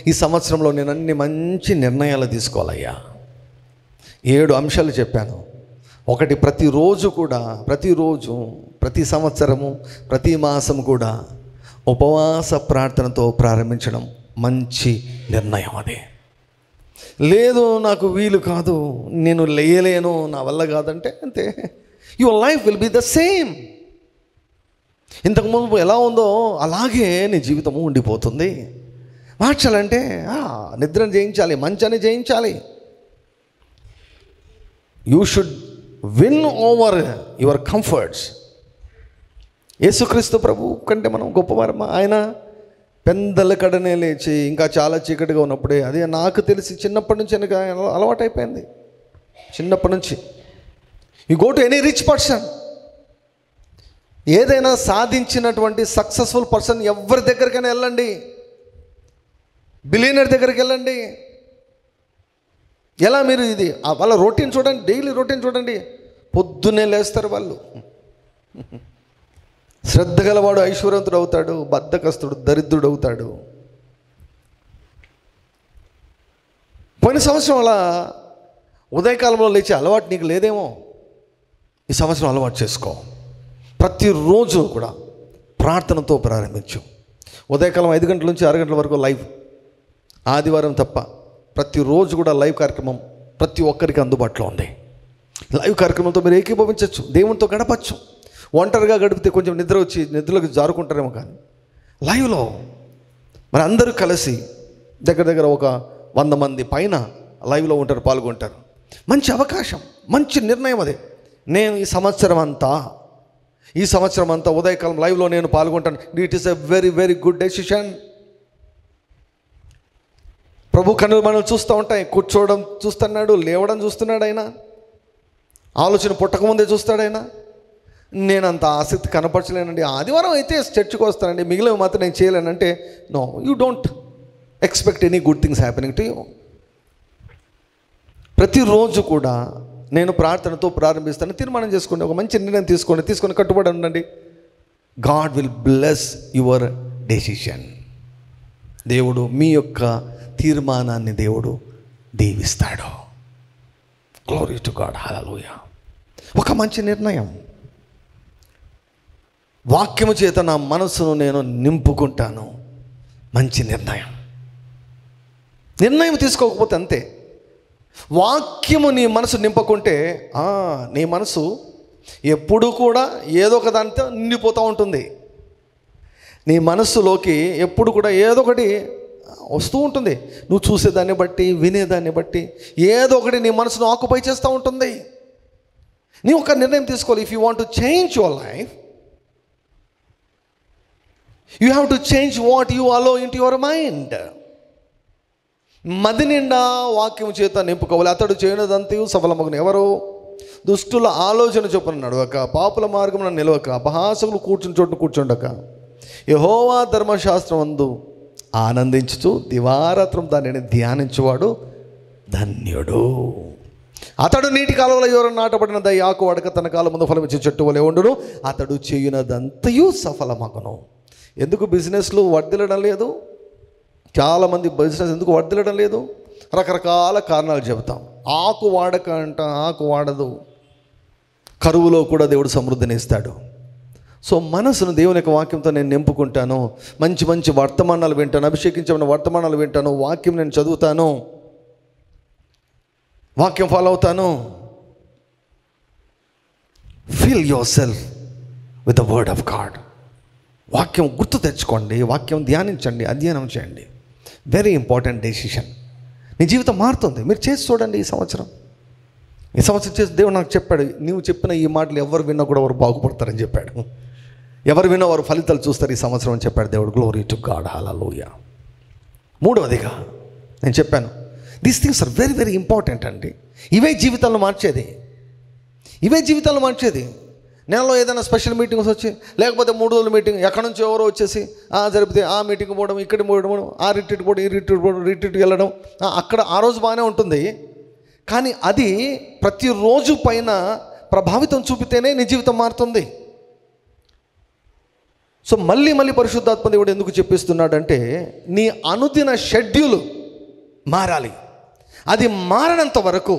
ఈ సంవత్సరంలో నేను అన్ని మంచి నిర్ణయాలు తీసుకోవాలయ్యా. 7 అంశాలు చెప్పాను. ఒకటి, ప్రతిరోజు, ప్రతి సంవత్సరము, ప్రతి మాసం కూడా ఉపవాస ప్రార్థనతో ప్రారంభించడం మంచి నిర్ణయం. అది లేదు, నాకు వీలు కాదు, నేను లేయలేను, నా వల్ల కాదంటే అంతే. Your life will be the same. ఇంతకుముందు ఎలా ఉందో అలాగే నీ జీవితము ఉండిపోతుంది. మార్చాలంటే నిద్రను జయించాలి, మంచాన్ని జయించాలి. You should win over your comforts. యేసుక్రీస్తు ప్రభు కంటే మనం గొప్పవారమా? ఆయన పెందల కడనే లేచి ఇంకా చాలా చీకటిగా ఉన్నప్పుడే, అదే నాకు తెలిసి చిన్నప్పటి నుంచి எனக்கு అలవాటైపోయింది. చిన్నప్పటి నుంచి you go to any rich person, ఏదైనా సాధించినటువంటి సక్సెస్ఫుల్ పర్సన్ ఎవరి దగ్గరికైనా వెళ్ళండి, బిలియనర్ దగ్గరికి వెళ్ళండి. ఎలా మీరు ఇది వాళ్ళ రొటీన్ చూడండి, డైలీ రొటీన్ చూడండి. పొద్దున్నే లేస్తారు వాళ్ళు. శ్రద్ధ గలవాడు ఐశ్వర్యవంతుడు అవుతాడు, బద్ధకస్తుడు దరిద్రుడు అవుతాడు. పోయిన సంవత్సరం అలా ఉదయకాలంలో లేచే అలవాటు నీకు లేదేమో, ఈ సంవత్సరం అలవాటు చేసుకో. ప్రతిరోజు కూడా ప్రార్థనతో ప్రారంభించు. ఉదయకాలం 5 గంటల నుంచి 6 గంటల వరకు లైవ్, ఆదివారం తప్ప ప్రతిరోజు కూడా లైవ్ కార్యక్రమం ప్రతి ఒక్కరికి అందుబాటులో ఉంది. లైవ్ కార్యక్రమంతో మీరు ఏకీభవించవచ్చు, దేవునితో గడపచ్చు. ఒంటరిగా గడిపితే కొంచెం నిద్ర వచ్చి నిద్రలోకి జారుకుంటారేమో, కానీ లైవ్లో మరి అందరూ కలిసి దగ్గర ఒక 100 మంది పైన లైవ్లో ఉంటారు, పాల్గొంటారు. మంచి అవకాశం, మంచి నిర్ణయం అది. నేను ఈ సంవత్సరం అంతా ఉదయకాలం లైవ్లో నేను పాల్గొంటాను. It is a very very good decision. ప్రభు కన్నులు మనం చూస్తూ ఉంటాయి. కూర్చోవడం చూస్తున్నాడు, లేవడం చూస్తున్నాడు. ఆయన ఆలోచన పుట్టకముందే చూస్తాడు ఆయన. నేను అంత ఆసక్తి కనపరచలేనండి, ఆదివారం అయితే చర్చికి వస్తానండి, మిగిలిన మాత్రం నేను చేయలేనంటే, no, you don't expect any good things happening to you. ప్రతిరోజు కూడా నేను ప్రార్థనతో ప్రారంభిస్తాను. తీర్మానం చేసుకోండి, ఒక మంచి నిర్ణయం తీసుకొని కట్టుబడి ఉండండి. God will bless your decision. దేవుడు మీ యొక్క తీర్మానాన్ని దేవుడు దీవిస్తాడు. గ్లోరీ టు గాడ్, హల్లెలూయా. ఒక మంచి నిర్ణయం. వాక్యము చేత నా మనసును నేను నింపుకుంటాను. మంచి నిర్ణయం తీసుకోకపోతే అంతే. వాక్యము నీ మనసు నింపకుంటే నీ మనసు ఎప్పుడూ కూడా ఏదో ఒక దానితో నిండిపోతూ ఉంటుంది. నీ మనస్సులోకి ఎప్పుడు కూడా ఏదో ఒకటి వస్తూ ఉంటుంది. నువ్వు చూసేదాన్ని బట్టి, వినేదాన్ని బట్టి ఏదో ఒకటి నీ మనసును ఆక్యుపై చేస్తూ ఉంటుంది. నీ ఒక నిర్ణయం తీసుకోవాలి. If you want to change your life, you have to change what you allow in to your mind. మది నిండా వాక్యం చేత నింపుకోవాలి. అతడు చేయనదంతయు సఫలమగును. ఎవరు? దుష్టుల ఆలోచన చొప్పున నడవక, పాపుల మార్గమున నిలవక, అపహాసకులు కూర్చుని చోటు కూర్చుండక, యెహోవా ధర్మశాస్త్రం అందు ఆనందించుచు దివారాత్రం దానిని ధ్యానించువాడు ధన్యుడు. అతడు నీటి కాలువల ఎవరు నాటబడిన దయ్యాకు వడక తన కాలం ముందు ఫలమిచ్చే చెట్టు వలె ఉండును. అతడు చేయునదంతయు సఫలమగును. ఎందుకు బిజినెస్లు వర్ధిల్లడం లేదు? చాలామంది బిజినెస్ ఎందుకు వర్ధిల్లడం లేదు? రకరకాల కారణాలు చెబుతాం. ఆకు వాడక అంట, ఆకు వాడదు. కరువులో కూడా దేవుడు సమృద్ధిని ఇస్తాడు. సో మనసును దేవుని యొక్క వాక్యంతో నేను నింపుకుంటాను. మంచి మంచి వర్తమానాలు వింటాను, అభిషేకించబడిన వర్తమానాలు వింటాను, వాక్యం నేను చదువుతాను, వాక్యం ఫాలో అవుతాను. Fill your self with the word of God. వాక్యం గుర్తు తెచ్చుకోండి, వాక్యం ధ్యానించండి, అధ్యయనం చేయండి. Very important decision. నీ జీవితం మారుతుంది. మీరు చేసి చూడండి. ఈ సంవత్సరం చేసి దేవుడు నాకు చెప్పాడు, నువ్వు చెప్పిన ఈ మాటలు ఎవరు విన్నా కూడా వారు బాగుపడతారని చెప్పాడు. ఎవరు విన్నా వారు ఫలితాలు చూస్తారు ఈ సంవత్సరం అని చెప్పాడు దేవుడు. Glory to God, hallelujah. మూడవదిగా నేను చెప్పాను, these things are very very important అండి. ఇవే జీవితాలను మార్చేది. నెలలో ఏదైనా స్పెషల్ మీటింగ్స్ వచ్చి, లేకపోతే 3 రోజుల మీటింగ్, ఎక్కడి నుంచి ఎవరో వచ్చేసి జరిపితే ఆ మీటింగ్ పోవడం, ఇక్కడ పోవడం, ఆ రిట్రీట్ పోవడం, ఈ రిట్రీట్కి వెళ్ళడం, అక్కడ ఆ రోజు బాగానే ఉంటుంది. కానీ అది ప్రతిరోజు పైన ప్రభావితం చూపితేనే నీ జీవితం మారుతుంది. సో మళ్ళీ పరిశుద్ధాత్మ దేవుడు ఎందుకు చెప్పిస్తున్నాడంటే, నీ అనుదిన షెడ్యూల్ మారాలి. అది మారనంత వరకు,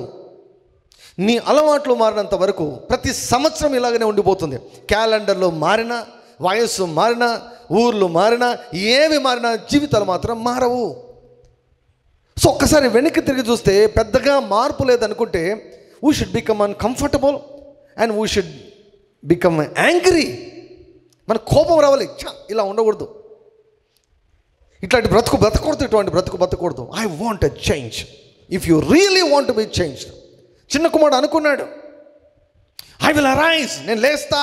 నీ అలవాట్లు మారినంత వరకు ప్రతి సంవత్సరం ఇలాగనే ఉండిపోతుంది. క్యాలెండర్లో మారినా, వయస్సు మారినా, ఊర్లు మారినా, ఏవి మారినా జీవితాలు మాత్రం మారవు. సో ఒక్కసారి వెనక్కి తిరిగి చూస్తే పెద్దగా మార్పు లేదనుకుంటే, we should become uncomfortable and we should become angry. మన కోపం రావాలి, ఇలా ఉండకూడదు, ఇట్లాంటి బ్రతకూడదు, ఇటువంటి బ్రతకూడదు. I want a change. If you really want to be changed. చిన్న కుమారుడు అనుకున్నాడు, ఐ విల్ అరైజ్, నేను లేస్తా,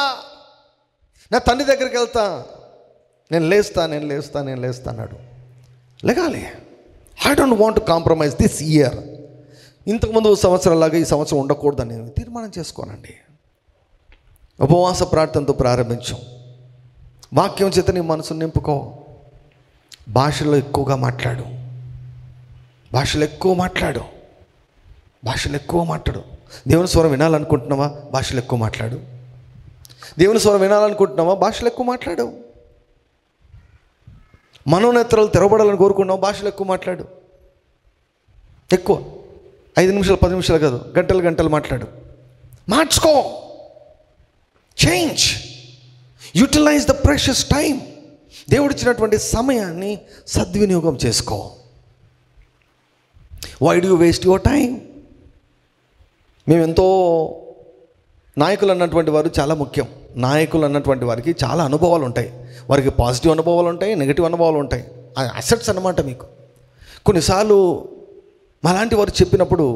నా తండ్రి దగ్గరికి వెళ్తా, నేను లేస్తా అన్నాడు. లేగాలి. I don't want to compromise this year. ఇంతకుముందు సంవత్సరాలాగా ఈ సంవత్సరం ఉండకూడదని తీర్మానం చేసుకోనండి. ఉపవాస ప్రార్థనతో ప్రారంభించు. వాక్యం చేత నీ మనసును నింపుకో. భాషలో ఎక్కువ మాట్లాడు. దేవుని స్వరం వినాలనుకుంటున్నావా? భాషలు ఎక్కువ మాట్లాడు. భాషలు ఎక్కువ మాట్లాడు. మనోనేత్రాలు తెరవబడాలని కోరుకున్నావు? భాషలు ఎక్కువ మాట్లాడు. ఎక్కువ 5 నిమిషాలు 10 నిమిషాలు కాదు, గంటలు మాట్లాడు. మార్చుకో. Change. Utilize the precious time. దేవుడిచ్చినటువంటి సమయాన్ని సద్వినియోగం చేసుకో. Why do you waste your time? మేమెంతో నాయకులు అన్నటువంటి వారు చాలా ముఖ్యం. నాయకులు అన్నటువంటి వారికి చాలా అనుభవాలు ఉంటాయి. వారికి పాజిటివ్ అనుభవాలు ఉంటాయి, నెగిటివ్ అనుభవాలు ఉంటాయి. అసెట్స్ అన్నమాట మీకు. కొన్నిసార్లు మాలాంటి వారు చెప్పినప్పుడు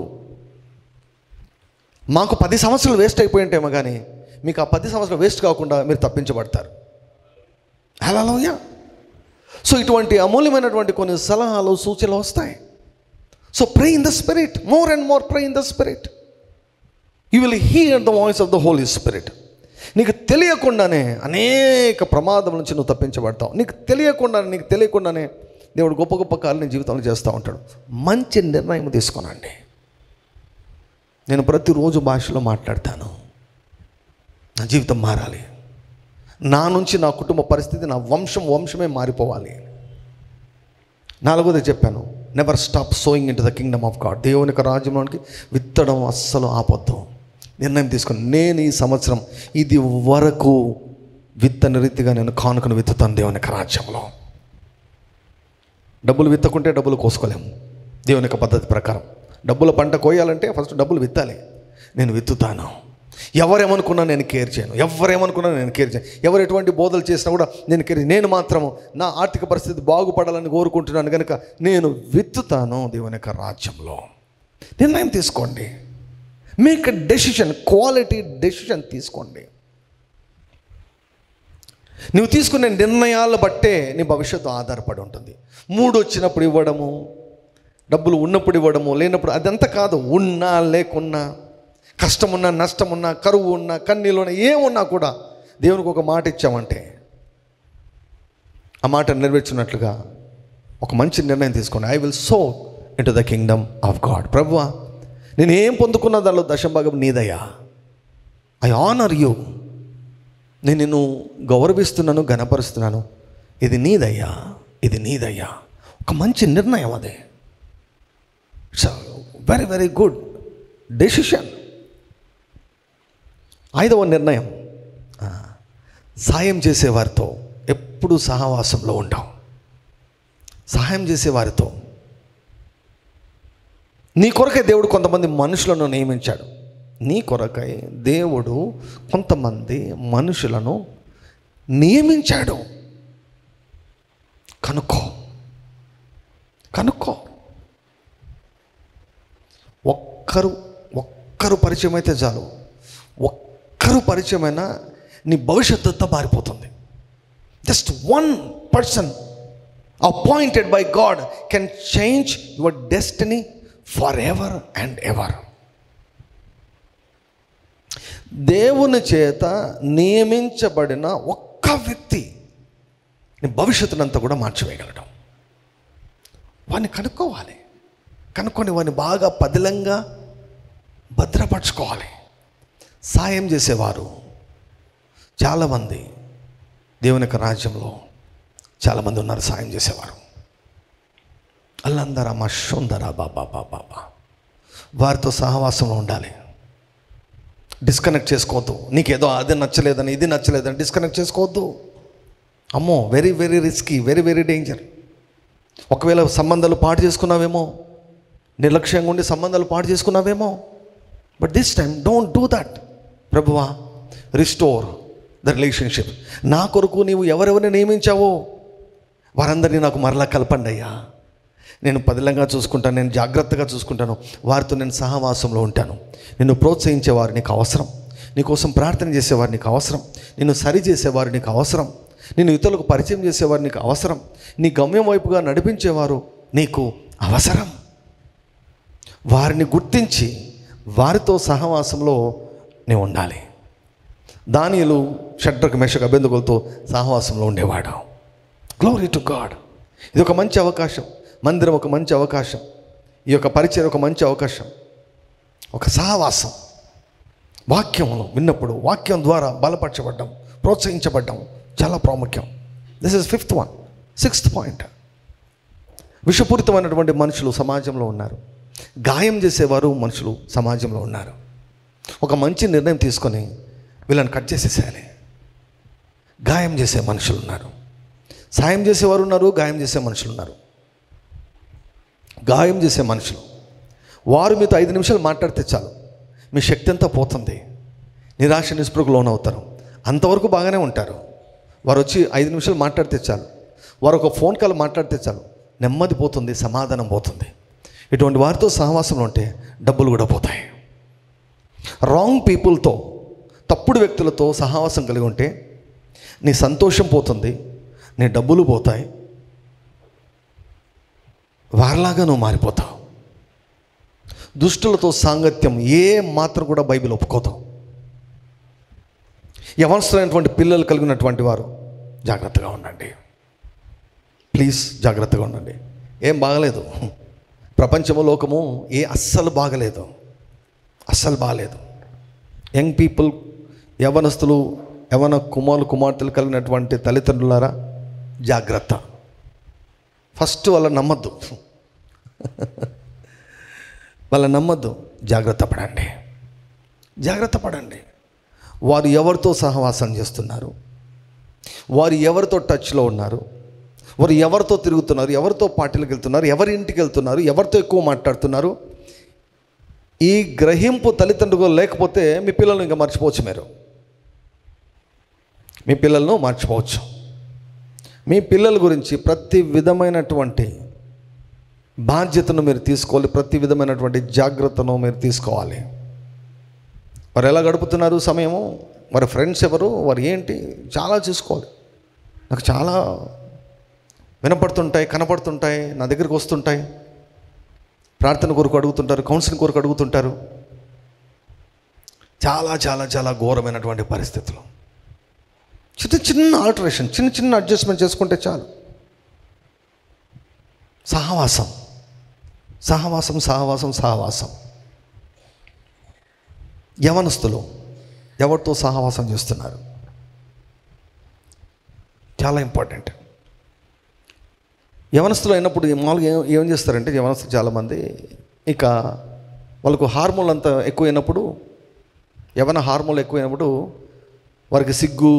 మాకు 10 సంవత్సరాలు వేస్ట్ అయిపోయి ఉంటాయేమో, కానీ మీకు ఆ 10 సంవత్సరాలు వేస్ట్ కాకుండా మీరు తప్పించబడతారు. హల్లెలూయా. సో ఇటువంటి అమూల్యమైనటువంటి కొన్ని సలహాలు, సూచనలు వస్తాయి. So pray in the spirit, more and more pray in the spirit. You will hear the voice of the Holy Spirit. నీకు తెలియకుండానే అనేక ప్రమాదం నుంచి నువ్వు తప్పించబడతావు. నీకు తెలియకుండానే దేవుడు గొప్ప గొప్ప కార్యాలు నీ జీవితంలో చేస్తూ ఉంటాడు. మంచి నిర్ణయం తీసుకోనండి. నేను ప్రతిరోజు భాషలో మాట్లాడతాను. నా జీవితం మారాలి, నా నుంచి నా కుటుంబ పరిస్థితి, నా వంశమే మారిపోవాలి. 4వది చెప్పాను, never stop sowing in to the Kingdom of God. దేవుని యొక్క రాజ్యంలోనికి విత్తడం అస్సలు ఆపొద్దు. నిర్ణయం తీసుకొని నేను ఈ సంవత్సరం ఇది వరకు విత్తని రీతిగా నేను కానుకను విత్తుతాను దేవుని యొక్క రాజ్యంలో. డబ్బులు విత్తకుంటే డబ్బులు కోసుకోలేము. దేవుని యొక్క పద్ధతి ప్రకారం డబ్బుల పంట కోయాలంటే ఫస్ట్ డబ్బులు విత్తాలి. నేను విత్తుతాను. ఎవరేమనుకున్నా నేను కేర్ చేయను. ఎవరు ఎటువంటి బోధలు చేసినా కూడా నేను మాత్రము నా ఆర్థిక పరిస్థితి బాగుపడాలని కోరుకుంటున్నాను కనుక నేను విత్తుతాను దేవుని యొక్క రాజ్యంలో. నిర్ణయం తీసుకోండి. Make a decision, quality decision తీసుకోండి. నువ్వు తీసుకునే నిర్ణయాలు బట్టే నీ భవిష్యత్తు ఆధారపడి ఉంటుంది. 3 వచ్చినప్పుడు ఇవ్వడము, డబ్బులు ఉన్నప్పుడు ఇవ్వడము, లేనప్పుడు అదంతా కాదు. ఉన్నా లేకున్నా, కష్టమున్నా నష్టమున్నా, కరువు ఉన్నా కన్నీళ్ళున్నా, ఏమున్నా కూడా దేవునికి ఒక మాట ఇచ్చామంటే ఆ మాట నెరవేర్చినట్లుగా ఒక మంచి నిర్ణయం తీసుకోండి. I will so in to the Kingdom of God. ప్రభువా, నేను ఏం పొందుకున్న దానిలో 10వ భాగం నీదయ్యా. I honour you. నేను నిన్ను గౌరవిస్తున్నాను, ఘనపరుస్తున్నాను. ఇది నీదయ్యా. ఒక మంచి నిర్ణయం అదే. It's very very good decision. 5వ నిర్ణయం, సాయం చేసేవారితో ఎప్పుడు సహవాసంలో ఉంటాం. సహాయం చేసేవారితో నీ కొరకై దేవుడు కొంతమంది మనుషులను నియమించాడు. నీ కొరకై దేవుడు కొంతమంది మనుషులను నియమించాడు. కనుక్కో. ఒక్కరు పరిచయం అయితే చాలు. ఒక్కరు పరిచయమైనా నీ భవిష్యత్తు అంతా మారిపోతుంది. Just one person appointed by God can change your destiny for ever and ever. దేవుని చేత నియమించబడిన ఒక్క వ్యక్తి నీ భవిష్యత్తునంతా కూడా మార్చివేయగలడం. వాడిని కనుక్కొని వాడిని బాగా పదిలంగా భద్రపరచుకోవాలి. సాయం చేసేవారు చాలామంది దేవుని యొక్క రాజ్యంలో చాలామంది ఉన్నారు. సాయం చేసేవారు అల్లందరా మషుందరా బాబా వారితో సహవాసంలో ఉండాలి. డిస్కనెక్ట్ చేసుకోవద్దు. నీకేదో అది నచ్చలేదని ఇది నచ్చలేదని డిస్కనెక్ట్ చేసుకోవద్దు. అమ్మో, very very risky, very very danger. ఒకవేళ సంబంధాలు పాడు చేసుకున్నావేమో, నిర్లక్ష్యంగా ఉండి సంబంధాలు పాడు చేసుకున్నావేమో. But this time don't do that. ప్రభువా, రిస్టోర్ ద రిలేషన్షిప్. నా కొరకు నీవు ఎవరెవరిని నియమించావో వారందరినీ నాకు మరలా కలపండి అయ్యా. నేను పదిలంగా చూసుకుంటాను, నేను జాగ్రత్తగా చూసుకుంటాను. వారితో నేను సహవాసంలో ఉంటాను. నిన్ను ప్రోత్సహించేవారు నీకు అవసరం. నీకోసం ప్రార్థన చేసేవారు నీకు అవసరం. నిన్ను సరి చేసేవారు నీకు అవసరం. నిన్ను ఇతరులకు పరిచయం చేసేవారు నీకు అవసరం. నీ గమ్యం వైపుగా నడిపించేవారు నీకు అవసరం. వారిని గుర్తించి వారితో సహవాసంలో నీవు ఉండాలి. దానియేలు షడ్రకు మెషకు అబేద్నెగోలతో సహవాసంలో ఉండేవాడు. Glory to God. ఇది ఒక మంచి అవకాశం. మందిరం ఒక మంచి అవకాశం. ఈ యొక్క పరిచయం ఒక మంచి అవకాశం. ఒక సహవాసం, వాక్యంలో విన్నప్పుడు వాక్యం ద్వారా బలపరచబడ్డం, ప్రోత్సహించబడ్డం చాలా ప్రాముఖ్యం. This is 5th one. 6th point, విషపూరితమైనటువంటి మనుషులు సమాజంలో ఉన్నారు. గాయం చేసేవారు మనుషులు సమాజంలో ఉన్నారు. ఒక మంచి నిర్ణయం తీసుకొని వీళ్ళని కట్ చేసేసేయాలి. గాయం చేసే మనుషులు ఉన్నారు, సాయం చేసేవారు ఉన్నారు, గాయం చేసే మనుషులు ఉన్నారు. గాయం చేసే మనుషులు, వారు మీతో 5 నిమిషాలు మాట్లాడితే చాలు మీ శక్తి అంతా పోతుంది, నిరాశ నిస్పృహకు లోనవుతారు. అంతవరకు బాగానే ఉంటారు. వారు వచ్చి 5 నిమిషాలు మాట్లాడితే చాలు, వారు ఒక ఫోన్ కాల్ మాట్లాడితే చాలు, నెమ్మది పోతుంది, సమాధానం పోతుంది. ఇటువంటి వారితో సహవాసంలో ఉంటే డబ్బులు కూడా పోతాయి. రాంగ్ పీపుల్తో, తప్పుడు వ్యక్తులతో సహవాసం కలిగి ఉంటే నీ సంతోషం పోతుంది, నీ డబ్బులు పోతాయి, వారిలాగా నువ్వు మారిపోతావు. దుష్టులతో సాంగత్యం ఏ మాత్రం కూడా బైబిల్ ఒప్పుకోదు. యవనస్తులైనటువంటి పిల్లలు కలిగినటువంటి వారు జాగ్రత్తగా ఉండండి, ప్లీజ్ జాగ్రత్తగా ఉండండి. ఏం బాగలేదు, ప్రపంచము లోకము అస్సలు బాగలేదు, అస్సలు బాగలేదు. యంగ్ పీపుల్, యవనస్తులు, యవన కుమార్తెలు కలిగినటువంటి తల్లిదండ్రులారా జాగ్రత్త. ఫస్ట్ వాళ్ళని నమ్మద్దు, వాళ్ళని నమ్మద్దు, జాగ్రత్త పడండి, జాగ్రత్త పడండి. వారు ఎవరితో సహవాసం చేస్తున్నారు, వారు ఎవరితో టచ్లో ఉన్నారు, వారు ఎవరితో తిరుగుతున్నారు, ఎవరితో పార్టీలకు వెళ్తున్నారు, ఎవరి ఇంటికి వెళ్తున్నారు, ఎవరితో ఎక్కువ మాట్లాడుతున్నారు, ఈ గ్రహింపు తల్లిదండ్రులు లేకపోతే మీ పిల్లలను ఇంకా మర్చిపోవచ్చు. మీ పిల్లలను మర్చిపోవచ్చు. మీ పిల్లల గురించి ప్రతి విధమైనటువంటి బాధ్యతను మీరు తీసుకోవాలి, ప్రతి విధమైనటువంటి జాగ్రత్తను మీరు తీసుకోవాలి. వారు ఎలా గడుపుతున్నారు సమయము, వారి ఫ్రెండ్స్ ఎవరు, వారు ఏంటి, చాలా చూసుకోవాలి. నాకు చాలా వినపడుతుంటాయి, కనపడుతుంటాయి, నా దగ్గరికి వస్తుంటాయి. ప్రార్థన కొరకు అడుగుతుంటారు, కౌన్సిలింగ్ కొరకు అడుగుతుంటారు. చాలా చాలా చాలా ఘోరమైనటువంటి పరిస్థితులు. చిన్న ఆల్టరేషన్, చిన్న అడ్జస్ట్మెంట్ చేసుకుంటే చాలు. సహవాసం సహవాసం సహవాసం సహవాసం. యవనస్తులు ఎవరితో సహవాసం చేస్తున్నారు, చాలా ఇంపార్టెంట్. యవనస్తులు అయినప్పుడు మామూలుగా ఏం చేస్తారంటే, యవనస్తులు చాలామంది ఇక వాళ్ళకు హార్మోన్లు అంతా ఎక్కువైనప్పుడు, యవన హార్మోన్లు ఎక్కువైనప్పుడు వారికి సిగ్గు,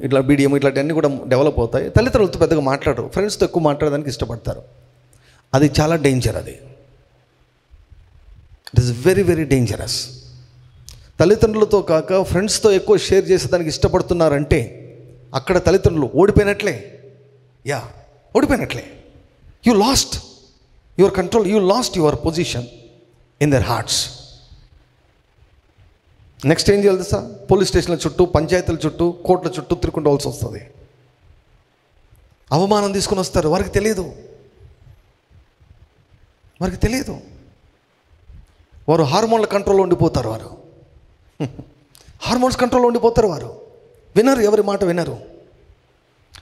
ఇట్లా బీడియం, ఇట్లాంటివన్నీ కూడా డెవలప్ అవుతాయి. తల్లిదండ్రులతో పెద్దగా మాట్లాడరు, ఫ్రెండ్స్తో ఎక్కువ మాట్లాడడానికి ఇష్టపడతారు. అది చాలా danger. It is very very dangerous. తల్లిదండ్రులతో కాక ఫ్రెండ్స్తో ఎక్కువ షేర్ చేసేదానికి ఇష్టపడుతున్నారంటే అక్కడ తల్లిదండ్రులు ఓడిపోయినట్లే. ఓడిపోయినట్లే. You lost your control, you lost your position in their hearts. Next ఏం చేయాలి తెలుసా? పోలీస్ స్టేషన్ల చుట్టూ, పంచాయతీల చుట్టూ, కోర్టుల చుట్టూ తిరుగుకోవాల్సి వస్తుంది. అవమానం తీసుకుని వస్తారు. వారికి తెలియదు, వారు హార్మోన్ల కంట్రోల్లో ఉండిపోతారు. హార్మోన్స్ కంట్రోల్లో ఉండిపోతారు. వారు వినరు, ఎవరి మాట వినరు.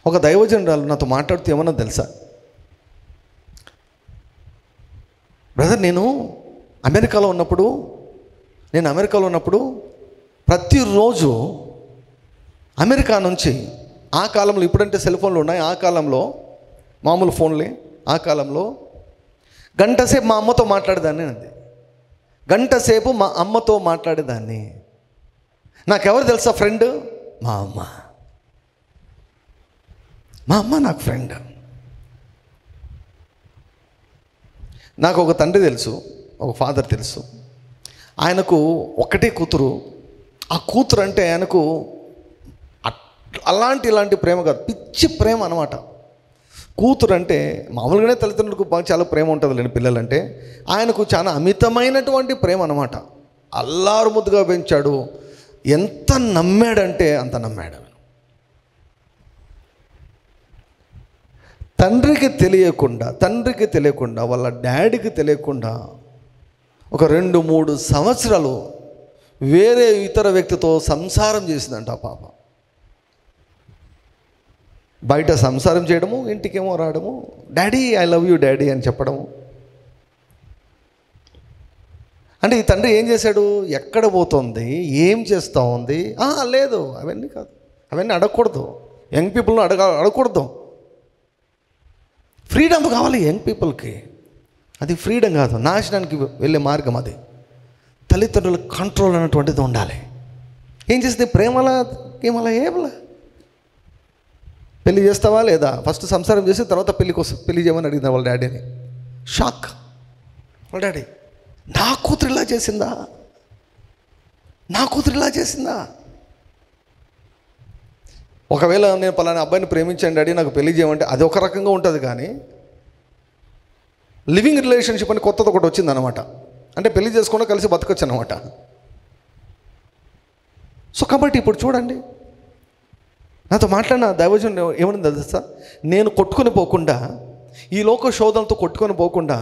ఒక దైవజనురాలు నాతో మాట్లాడుతూ ఏమన్నా తెలుసా? బ్రదర్, నేను అమెరికాలో ఉన్నప్పుడు ప్రతిరోజు అమెరికా నుంచి, ఆ కాలంలో, ఇప్పుడంటే సెల్ ఫోన్లు ఉన్నాయి, ఆ కాలంలో మామూలు ఫోన్లే, ఆ కాలంలో గంటసేపు మా అమ్మతో మాట్లాడేదాన్ని. గంటసేపు మా అమ్మతో మాట్లాడేదాన్ని. నాకెవరు తెలుసా ఫ్రెండ్? మా అమ్మ నాకు ఫ్రెండ్. నాకు ఒక తండ్రి తెలుసు, ఒక ఫాదర్ తెలుసు. ఆయనకు ఒకటే కూతురు. ఆ కూతురు అంటే ఆయనకు ఇలాంటి ప్రేమ కాదు, పిచ్చి ప్రేమ అన్నమాట. కూతురు అంటే మామూలుగానే తల్లిదండ్రులకు చాలా ప్రేమ ఉంటుంది లేని పిల్లలంటే, ఆయనకు చాలా అమితమైనటువంటి ప్రేమ అన్నమాట. అల్లారు ముద్దుగా పెంచాడు. ఎంత నమ్మాడంటే అంత నమ్మాడు. తండ్రికి తెలియకుండా వాళ్ళ డాడీకి తెలియకుండా ఒక 2-3 సంవత్సరాలు వేరే ఇతర వ్యక్తితో సంసారం చేసిందంట ఆ పాప. బయట సంసారం చేయడము, ఇంటికేమో రావడము, daddy I love you daddy అని చెప్పడము. అంటే ఈ తండ్రి ఏం చేశాడు? ఎక్కడ పోతుంది, ఏం చేస్తూ ఉంది, లేదు అవన్నీ కాదు, అవన్నీ అడగకూడదు. యంగ్ పీపుల్ను అడగకూడదు. ఫ్రీడమ్ కావాలి యంగ్ పీపుల్కి. అది ఫ్రీడమ్ కాదు, నాశనానికి వెళ్ళే మార్గం అది. తల్లిదండ్రుల కంట్రోల్ అనేటువంటిది ఉండాలి. ఏం చేస్తే ప్రేమలా ఏమలా పెళ్లి చేస్తావా లేదా? ఫస్ట్ సంసారం చేసి తర్వాత పెళ్లి చేయమని అడిగిందా వాళ్ళ డాడీని. షాక్. వాళ్ళ డాడీ, నా కూతురు ఇలా చేసిందా? ఒకవేళ నేను పలానా అబ్బాయిని ప్రేమించాను డాడీ, నాకు పెళ్లి చేయమంటే అది ఒక రకంగా ఉంటుంది. కానీ లివింగ్ రిలేషన్షిప్ అని కొత్తది ఒకటి వచ్చిందనమాట. అంటే పెళ్లి చేసుకున్నా కలిసి బతకొచ్చు అనమాట. సో కాబట్టి ఇప్పుడు చూడండి, నాతో మాట్లాడిన దైవజనుడు ఏమని తెలుసా? నేను కొట్టుకొని పోకుండా, ఈ లోక శోధనతో కొట్టుకొని పోకుండా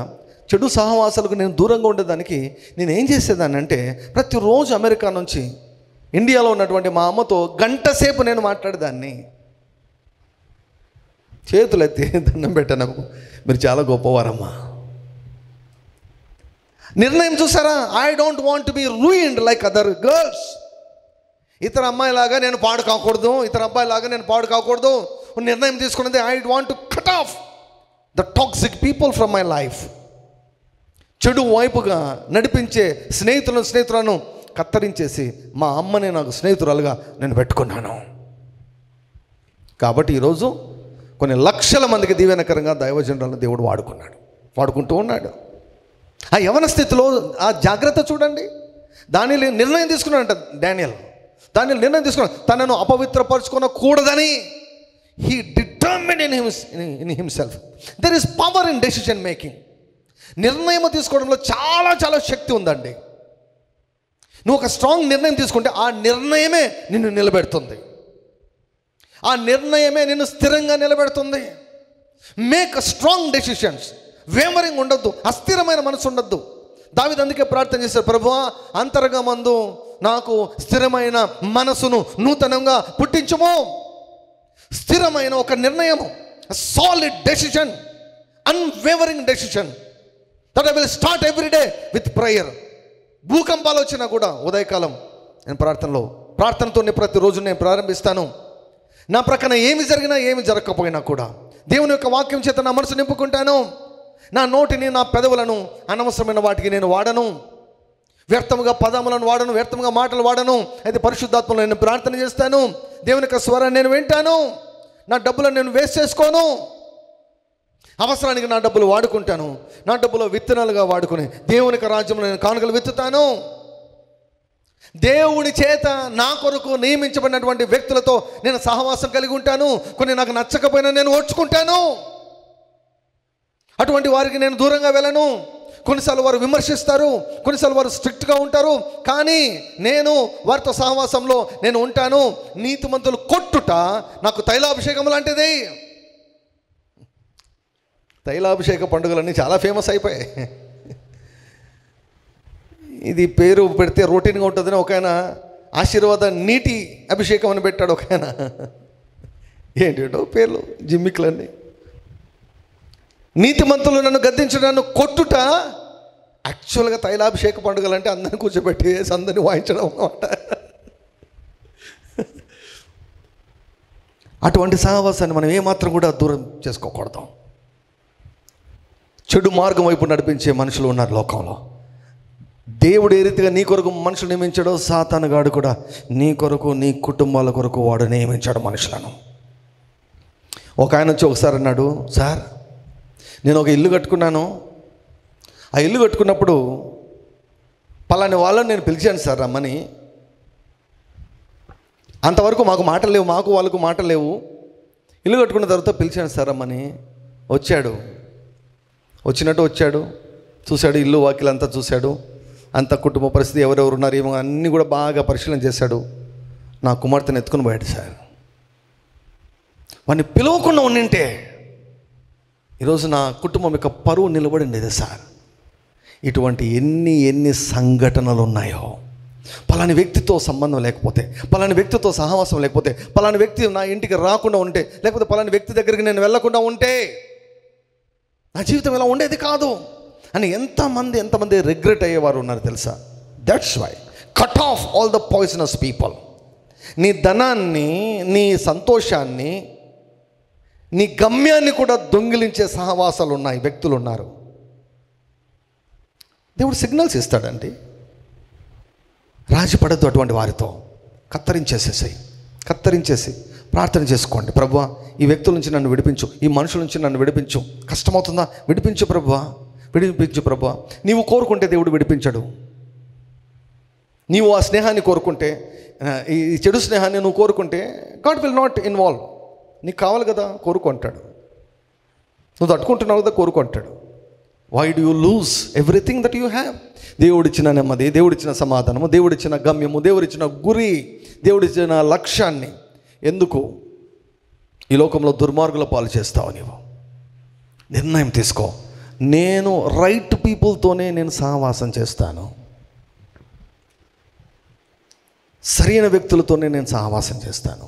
చెడు సహవాసాలకు నేను దూరంగా ఉండేదానికి నేను ఏం చేసేదాన్ని అంటే, ప్రతిరోజు అమెరికా నుంచి ఇండియాలో ఉన్నటువంటి మా అమ్మతో గంట సేపు నేను మాట్లాడేదాన్ని. చేతులు ఎత్తి దండం పెట్టాను, మీరు చాలా గొప్పవారమ్మా. నిర్ణయం చూసారా? I don't want be ruined like other girls. ఇతర అమ్మాయిలాగా నేను పాడు కాకూడదు, ఇతర అబ్బాయిలాగా నేను పాడు కాకూడదు. నిర్ణయం తీసుకున్నది, I want to cut off the toxic people from my life. చెడు వైపుగా నడిపించే స్నేహితులను కత్తరించేసి మా అమ్మని నాకు స్నేహితురాలుగా నేను పెట్టుకున్నాను. కాబట్టి ఈరోజు కొన్ని లక్షల మందికి దీవెనకరంగా దైవజనులను దేవుడు వాడుకుంటూ ఉన్నాడు. ఆ యవన స్థితిలో ఆ జాగ్రత్త చూడండి. దానిలో నిర్ణయం తీసుకున్నాడంట డానియల్ నిర్ణయం తీసుకున్నాడు, తనను అపవిత్రపరచుకోనకూడదని. He determined in himself. There is power in decision making. నిర్ణయం తీసుకోవడంలో చాలా చాలా శక్తి ఉందండి. నువ్వు ఒక స్ట్రాంగ్ నిర్ణయం తీసుకుంటే ఆ నిర్ణయమే నిన్ను నిలబెడుతుంది, ఆ నిర్ణయమే నిన్ను స్థిరంగా నిలబెడుతుంది. Make strong decisions. వేమరింగ్ ఉండొద్దు, అస్థిరమైన మనసు ఉండొద్దు. దావీదు అందుకే ప్రార్థన చేశారు, ప్రభువా అంతరంగమందు నాకు స్థిరమైన మనసును నూతనంగా పుట్టించుము. స్థిరమైన ఒక నిర్ణయము, solid decision, unwavering decision that I will start every day with prayer. భూకంపాలు వచ్చినా కూడా ఉదయకాలం నేను ప్రార్థనతో ప్రతిరోజు నేను ప్రారంభిస్తాను. నా ప్రక్కన ఏమి జరిగినా ఏమి జరగకపోయినా కూడా దేవుని యొక్క వాక్యం చేత నా మనసు నింపుకుంటాను. నా నోటిని, నా పెదవులను అనవసరమైన వాటికి నేను వాడను. వ్యర్థముగా పదములను వాడను, వ్యర్థముగా మాటలు వాడను. అయితే పరిశుద్ధాత్మలో నేను ప్రార్థన చేస్తాను. దేవుని యొక్క స్వరాన్ని నేను వింటాను. నా డబ్బులను నేను వేస్ట్ చేసుకోను. అవసరానికి నా డబ్బులు వాడుకుంటాను. నా డబ్బులు విత్తనాలుగా వాడుకుని దేవుని యొక్క రాజ్యంలో నేను కానుకలు విత్తుతాను. దేవుని చేత నా కొరకు నియమించబడినటువంటి వ్యక్తులతో నేను సహవాసం కలిగి ఉంటాను. కొన్ని నాకు నచ్చకపోయినా నేను ఓర్చుకుంటాను. అటువంటి వారికి నేను దూరంగా వెళ్ళను. కొన్నిసార్లు వారు విమర్శిస్తారు, కొన్నిసార్లు వారు స్ట్రిక్ట్గా ఉంటారు, కానీ నేను వారితో సహవాసంలో నేను ఉంటాను. నీతిమంతులు కొట్టుట నాకు తైలాభిషేకం లాంటిది. తైలాభిషేక పండుగలన్నీ చాలా ఫేమస్ అయిపోయాయి. ఇది పేరు పెడితే రొటీన్గా ఉంటుందని ఒక ఆయన ఆశీర్వాద నీటి అభిషేకం అని పెట్టాడు ఒక ఆయన. ఏంటో పేర్లు జిమ్మిక్లన్నీ. నీతిమంతులు నన్ను గద్దించడాన్ని కొట్టుట యాక్చువల్గా తైలాభిషేక పండుగలు అంటే అందరిని కూర్చోబెట్టి అందరిని వాయించడం అన్నమాట. అటువంటి సహవాసాన్ని మనం ఏమాత్రం కూడా దూరం చేసుకోకూడదు. చెడు మార్గం వైపు నడిపించే మనుషులు ఉన్నారు లోకంలో. దేవుడు ఏ రీతిగా నీ కొరకు మనుషులు నియమించాడో సాతానుగాడు కూడా నీ కొరకు, నీ కుటుంబాల కొరకు వాడు నియమించాడు మనుషులను. ఒక ఆయన వచ్చి ఒకసారి అన్నాడు, సార్ నేను ఒక ఇల్లు కట్టుకున్నాను. ఆ ఇల్లు కట్టుకున్నప్పుడు పలాని వాళ్ళని నేను పిలిచాను సార్ రమ్మని. అంతవరకు మాకు మాటలు లేవు, మాకు వాళ్ళకు మాటలు లేవు. ఇల్లు కట్టుకున్న తర్వాత పిలిచాను సార్ రమ్మని. వచ్చాడు, చూశాడు, ఇల్లు వాకిలంతా చూశాడు, అంత కుటుంబ పరిస్థితి, ఎవరెవరు ఉన్నారు ఏమో అన్నీ కూడా బాగా పరిశీలన చేశాడు. నా కుమార్తెను ఎత్తుకుని పోయాడు సార్. వాడిని పిలవకుండా ఉండింటే ఈరోజు నా కుటుంబం యొక్క పరువు నిలబడింది సార్. ఇటువంటి ఎన్ని సంఘటనలు ఉన్నాయో. పలాని వ్యక్తితో సంబంధం లేకపోతే, పలాని వ్యక్తితో సహవాసం లేకపోతే, పలాని వ్యక్తి నా ఇంటికి రాకుండా ఉంటే, లేకపోతే పలాని వ్యక్తి దగ్గరికి నేను వెళ్ళకుండా ఉంటే నా జీవితం ఇలా ఉండేది కాదు అని ఎంతమంది రిగ్రెట్ అయ్యేవారు ఉన్నారు తెలుసా. That's why cut off all the poisonous people. నీ ధనాన్ని, నీ సంతోషాన్ని, నీ గమ్యాన్ని కూడా దొంగిలించే సహవాసాలు ఉన్నాయి, వ్యక్తులు ఉన్నారు. దేవుడు సిగ్నల్స్ ఇస్తాడండి. రాజీ పడద్దు అటువంటి వారితో. కత్తరించేసి ప్రార్థన చేసుకోండి. ప్రభువా ఈ వ్యక్తుల నుంచి నన్ను విడిపించు, ఈ మనుషుల నుంచి నన్ను విడిపించు. కష్టమవుతుందా? విడిపించు ప్రభువా. నీవు కోరుకుంటే దేవుడు విడిపించడు. నీవు ఆ స్నేహాన్ని కోరుకుంటే, ఈ చెడు స్నేహాన్ని నువ్వు కోరుకుంటే గాడ్ విల్ నాట్ ఇన్వాల్వ్. నీకు కావాలి కదా, కోరుకుంటాడు. నువ్వు తట్టుకుంటున్నావు కదా, కోరుకుంటాడు. Why do you lose everything that you have? దేవుడిచ్చిన నెమ్మది, దేవుడిచ్చిన సమాధానము, దేవుడిచ్చిన గమ్యము, దేవుడిచ్చిన గురి, దేవుడిచ్చిన లక్ష్యాన్ని ఎందుకు ఈ లోకంలో దుర్మార్గుల పాలు చేస్తావు? నీవు నిర్ణయం తీసుకో. నేను రైట్ పీపుల్తోనే నేను సహవాసం చేస్తాను, సరైన వ్యక్తులతోనే నేను సహవాసం చేస్తాను.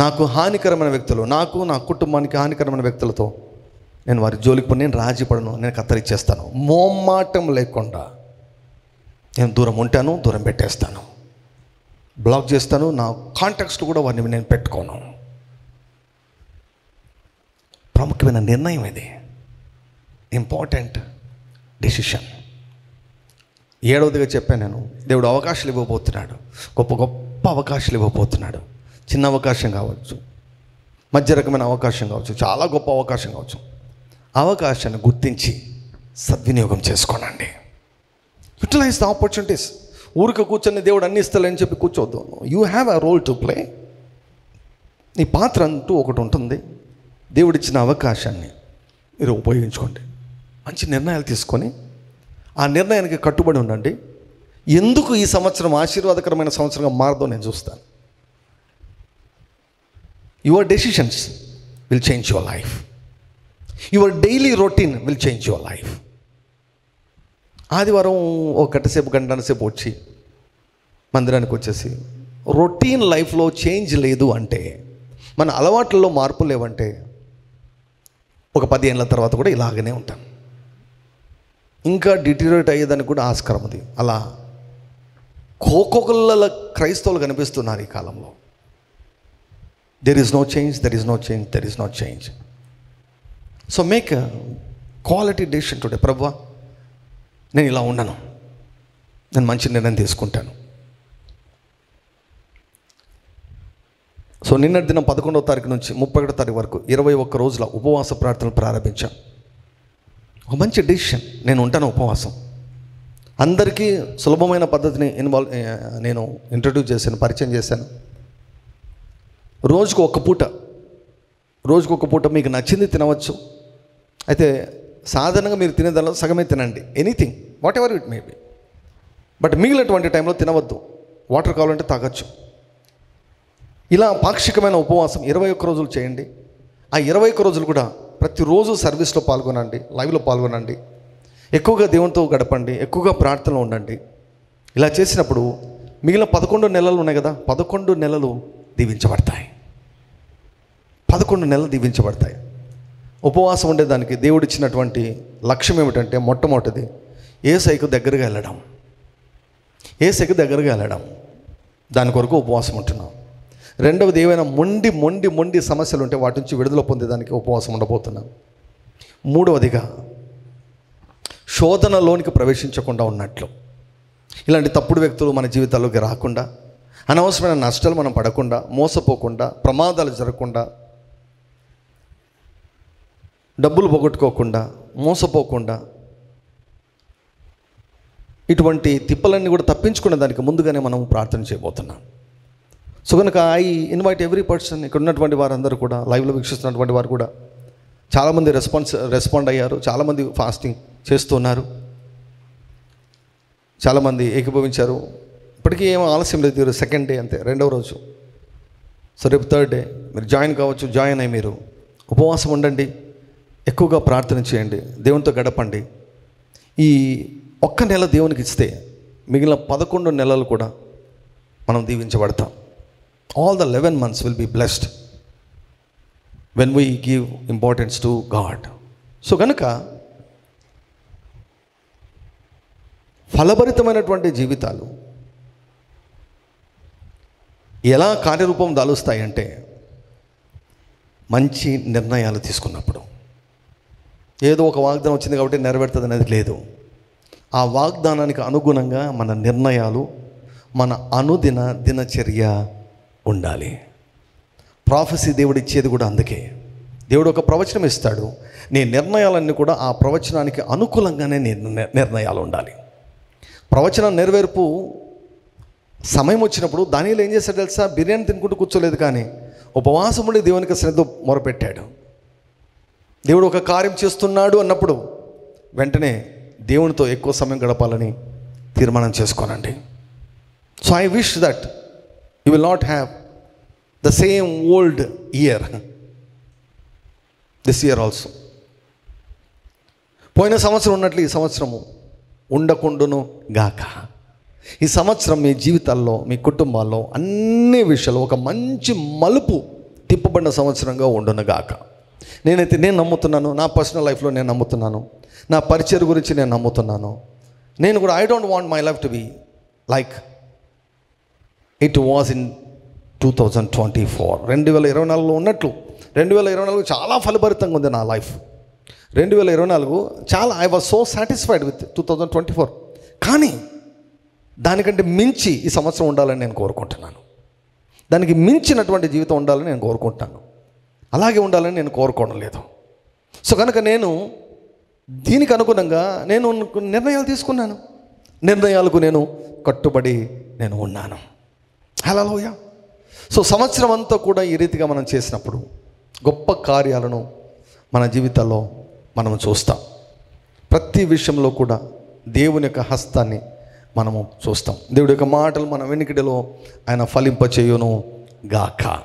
నాకు హానికరమైన వ్యక్తులు, నాకు నా కుటుంబానికి హానికరమైన వ్యక్తులతో నేను వారి జోలికి పోయి నేను రాజీ పడను, నేను కత్తరిచ్చేస్తాను. మోమాటం లేకుండా నేను దూరం ఉంటాను, దూరం పెట్టేస్తాను, బ్లాక్ చేస్తాను. నా కాంటాక్ట్స్ కూడా వారిని నేను పెట్టుకోను. ప్రాముఖ్యమైన నిర్ణయం ఇది, ఇంపార్టెంట్ డెసిషన్. 7వదిగా చెప్పాను నేను, దేవుడు అవకాశాలు ఇవ్వబోతున్నాడు, గొప్ప గొప్ప అవకాశాలు ఇవ్వబోతున్నాడు. చిన్న అవకాశం కావచ్చు, మధ్య రకమైన అవకాశం కావచ్చు, చాలా గొప్ప అవకాశం కావచ్చు. అవకాశాన్ని గుర్తించి సద్వినియోగం చేసుకోనండి. Utilize the opportunities. ఊరికి కూర్చొని దేవుడు అన్ని ఇస్తాలని చెప్పి కూర్చోవద్దు. You have a role to play. నీ పాత్ర అంటూ ఒకటి ఉంటుంది. దేవుడిచ్చిన అవకాశాన్ని మీరు ఉపయోగించుకోండి. మంచి నిర్ణయాలు తీసుకొని ఆ నిర్ణయానికి కట్టుబడి ఉండండి. ఎందుకు ఈ సంవత్సరం ఆశీర్వాదకరమైన సంవత్సరంగా మారదో నేను చూస్తాను. Your decisions will change your life. Your daily routine will change your life. ఆదివారం ఒక గంట సేపు వచ్చి మందిరానికి వచ్చేసి రొటీన్ లైఫ్లో చేంజ్ లేదు అంటే, మన అలవాట్లలో మార్పు లేవంటే, ఒక 10 ఏళ్ళ తర్వాత కూడా ఇలాగనే ఉంటాం. ఇంకా డిటీరియేట్ అయ్యేదానికి కూడా ఆస్కారం ఉంది. అలా కోకొకళ్ళ క్రైస్తవులు కనిపిస్తున్నారు ఈ కాలంలో. There is no change, there is no change, there is no change. So make quality decision today. ప్రభువా, నేను ఇలా ఉండను, నేను మంచి నిర్ణయం తీసుకుంటాను. సో నిన్నటి దినం 11వ తారీఖు నుంచి 31వ తారీఖు వరకు 21 రోజుల ఉపవాస ప్రార్థనలు ప్రారంభించాం. ఒక మంచి డెసిషన్, నేను ఉంటాను ఉపవాసం. అందరికీ సులభమైన పద్ధతిని నేను ఇంట్రడ్యూస్ చేశాను, పరిచయం చేశాను. రోజుకు ఒక పూట మీకు నచ్చింది తినవచ్చు. అయితే సాధారణంగా మీరు తినేదానిలో సగమే తినండి, anything what ever it may be. But మిగిలినటువంటి టైంలో తినవద్దు, వాటర్ కావాలంటే తాగొచ్చు. ఇలా పాక్షికమైన ఉపవాసం 21 రోజులు చేయండి. ఆ 21 రోజులు కూడా ప్రతిరోజు సర్వీస్లో పాల్గొనండి, లైవ్లో పాల్గొనండి, ఎక్కువగా దేవునితో గడపండి, ఎక్కువగా ప్రార్థనలో ఉండండి. ఇలా చేసినప్పుడు మిగిలిన 11 నెలలు ఉన్నాయి కదా, 11 నెలలు దీవించబడతాయి. 11 నెలలు దీవించబడతాయి. ఉపవాసం ఉండేదానికి దేవుడిచ్చినటువంటి లక్ష్యం ఏమిటంటే, మొట్టమొదటిది యేసయ్యకు దగ్గరగా వెళ్ళడం. దాని కొరకు ఉపవాసం ఉంటున్నాం. రెండవది, ఏవైనా మొండి సమస్యలు ఉంటే వాటి నుంచి విడుదల పొందేదానికి ఉపవాసం ఉండబోతున్నాం. మూడవదిగా, శోధనలోనికి ప్రవేశించకుండా ఉన్నట్లు, ఇలాంటి తప్పుడు వ్యక్తులు మన జీవితాల్లోకి రాకుండా, అనవసరమైన నష్టాలు మనం పడకుండా, మోసపోకుండా, ప్రమాదాలు జరగకుండా, డబ్బులు పోగొట్టుకోకుండా, మోసపోకుండా, ఇటువంటి తిప్పలన్నీ కూడా తప్పించుకునే దానికి ముందుగానే మనం ప్రార్థన చేయబోతున్నాం. సో కనుక ఐ ఇన్వైట్ ఎవ్రీ పర్సన్, ఇక్కడ ఉన్నటువంటి వారందరూ కూడా, లైవ్లో వీక్షిస్తున్నటువంటి వారు కూడా చాలామంది రెస్పాండ్ అయ్యారు. చాలామంది ఫాస్టింగ్ చేస్తున్నారు, చాలామంది ఏకీభవించారు. ఇప్పటికీ ఏమో ఆలస్యం లేదు, మీరు సెకండ్ డే అంతే, రెండవ రోజు. సో రేపు థర్డ్ డే మీరు జాయిన్ కావచ్చు. జాయిన్ అయ్యి మీరు ఉపవాసం ఉండండి, ఎక్కువగా ప్రార్థన చేయండి, దేవునితో గడపండి. ఈ ఒక్క నెల దేవునికి ఇస్తే మిగిలిన 11 నెలలు కూడా మనం దీవించబడతాం. All the 11 months will be blessed when we give importance to God. So కనుక ఫలభరితమైనటువంటి జీవితాలు ఎలా కార్యరూపం దాలుస్తాయంటే, మంచి నిర్ణయాలు తీసుకున్నప్పుడు. ఏదో ఒక వాగ్దానం వచ్చింది కాబట్టి నెరవేరుతుంది అనేది లేదు. ఆ వాగ్దానానికి అనుగుణంగా మన నిర్ణయాలు, మన అనుదిన దినచర్య ఉండాలి. ప్రాఫెసీ దేవుడు ఇచ్చేది కూడా అందుకే. దేవుడు ఒక ప్రవచనం ఇస్తాడు, నీ నిర్ణయాలన్నీ కూడా ఆ ప్రవచనానికి అనుకూలంగానే నిర్ణయాలు ఉండాలి. ప్రవచనం నెరవేర్పు సమయం వచ్చినప్పుడు దానిలో ఏం చేశాడు తెలుసా? బిర్యానీ తినుకుంటూ కూర్చోలేదు, కానీ ఉపవాసం ఉండి దేవునికి శ్రద్ధ మొరపెట్టాడు. దేవుడు ఒక కార్యం చేస్తున్నాడు అన్నప్పుడు వెంటనే దేవునితో ఎక్కువ సమయం గడపాలని తీర్మానం చేసుకోనండి. So I wish that you will not have the same old year this year also. పోయిన సంవత్సరం ఉన్నట్లు ఈ సంవత్సరము ఉండకుండును గాక. ఈ సంవత్సరం మీ జీవితాల్లో, మీ కుటుంబాల్లో అన్ని విషయాలు ఒక మంచి మలుపు తిప్పబడిన సంవత్సరంగా ఉండును గాక. నేను నమ్ముతున్నాను, నా పర్సనల్ లైఫ్లో నేను నమ్ముతున్నాను, నా పరిచయం గురించి నేను నమ్ముతున్నాను. నేను కూడా I don't want my life to be like it was in 2024. 2024లో ఉన్నట్లు 2024 చాలా ఫలభరితంగా ఉంది నా లైఫ్. 2024 చాలా I was so satisfied with 2024. కానీ దానికంటే మించి ఈ సంవత్సరం ఉండాలని నేను కోరుకుంటున్నాను. దానికి మించినటువంటి జీవితం ఉండాలని నేను కోరుకుంటున్నాను. అలాగే ఉండాలని నేను కోరుకోవడం లేదు. సో కనుక నేను దీనికి అనుగుణంగా నేను నిర్ణయాలు తీసుకున్నాను. నిర్ణయాలకు నేను కట్టుబడి నేను ఉన్నాను. హల్లెలూయా. సో సంవత్సరం అంతా కూడా ఈ రీతిగా మనం చేసినప్పుడు గొప్ప కార్యాలను మన జీవితాల్లో మనం చూస్తాం. ప్రతి విషయంలో కూడా దేవుని యొక్క హస్తాన్ని మనము చూస్తాం. దేవుడి యొక్క మాటలు మన వెనుకడిలో ఆయన ఫలింపచేయును గాక.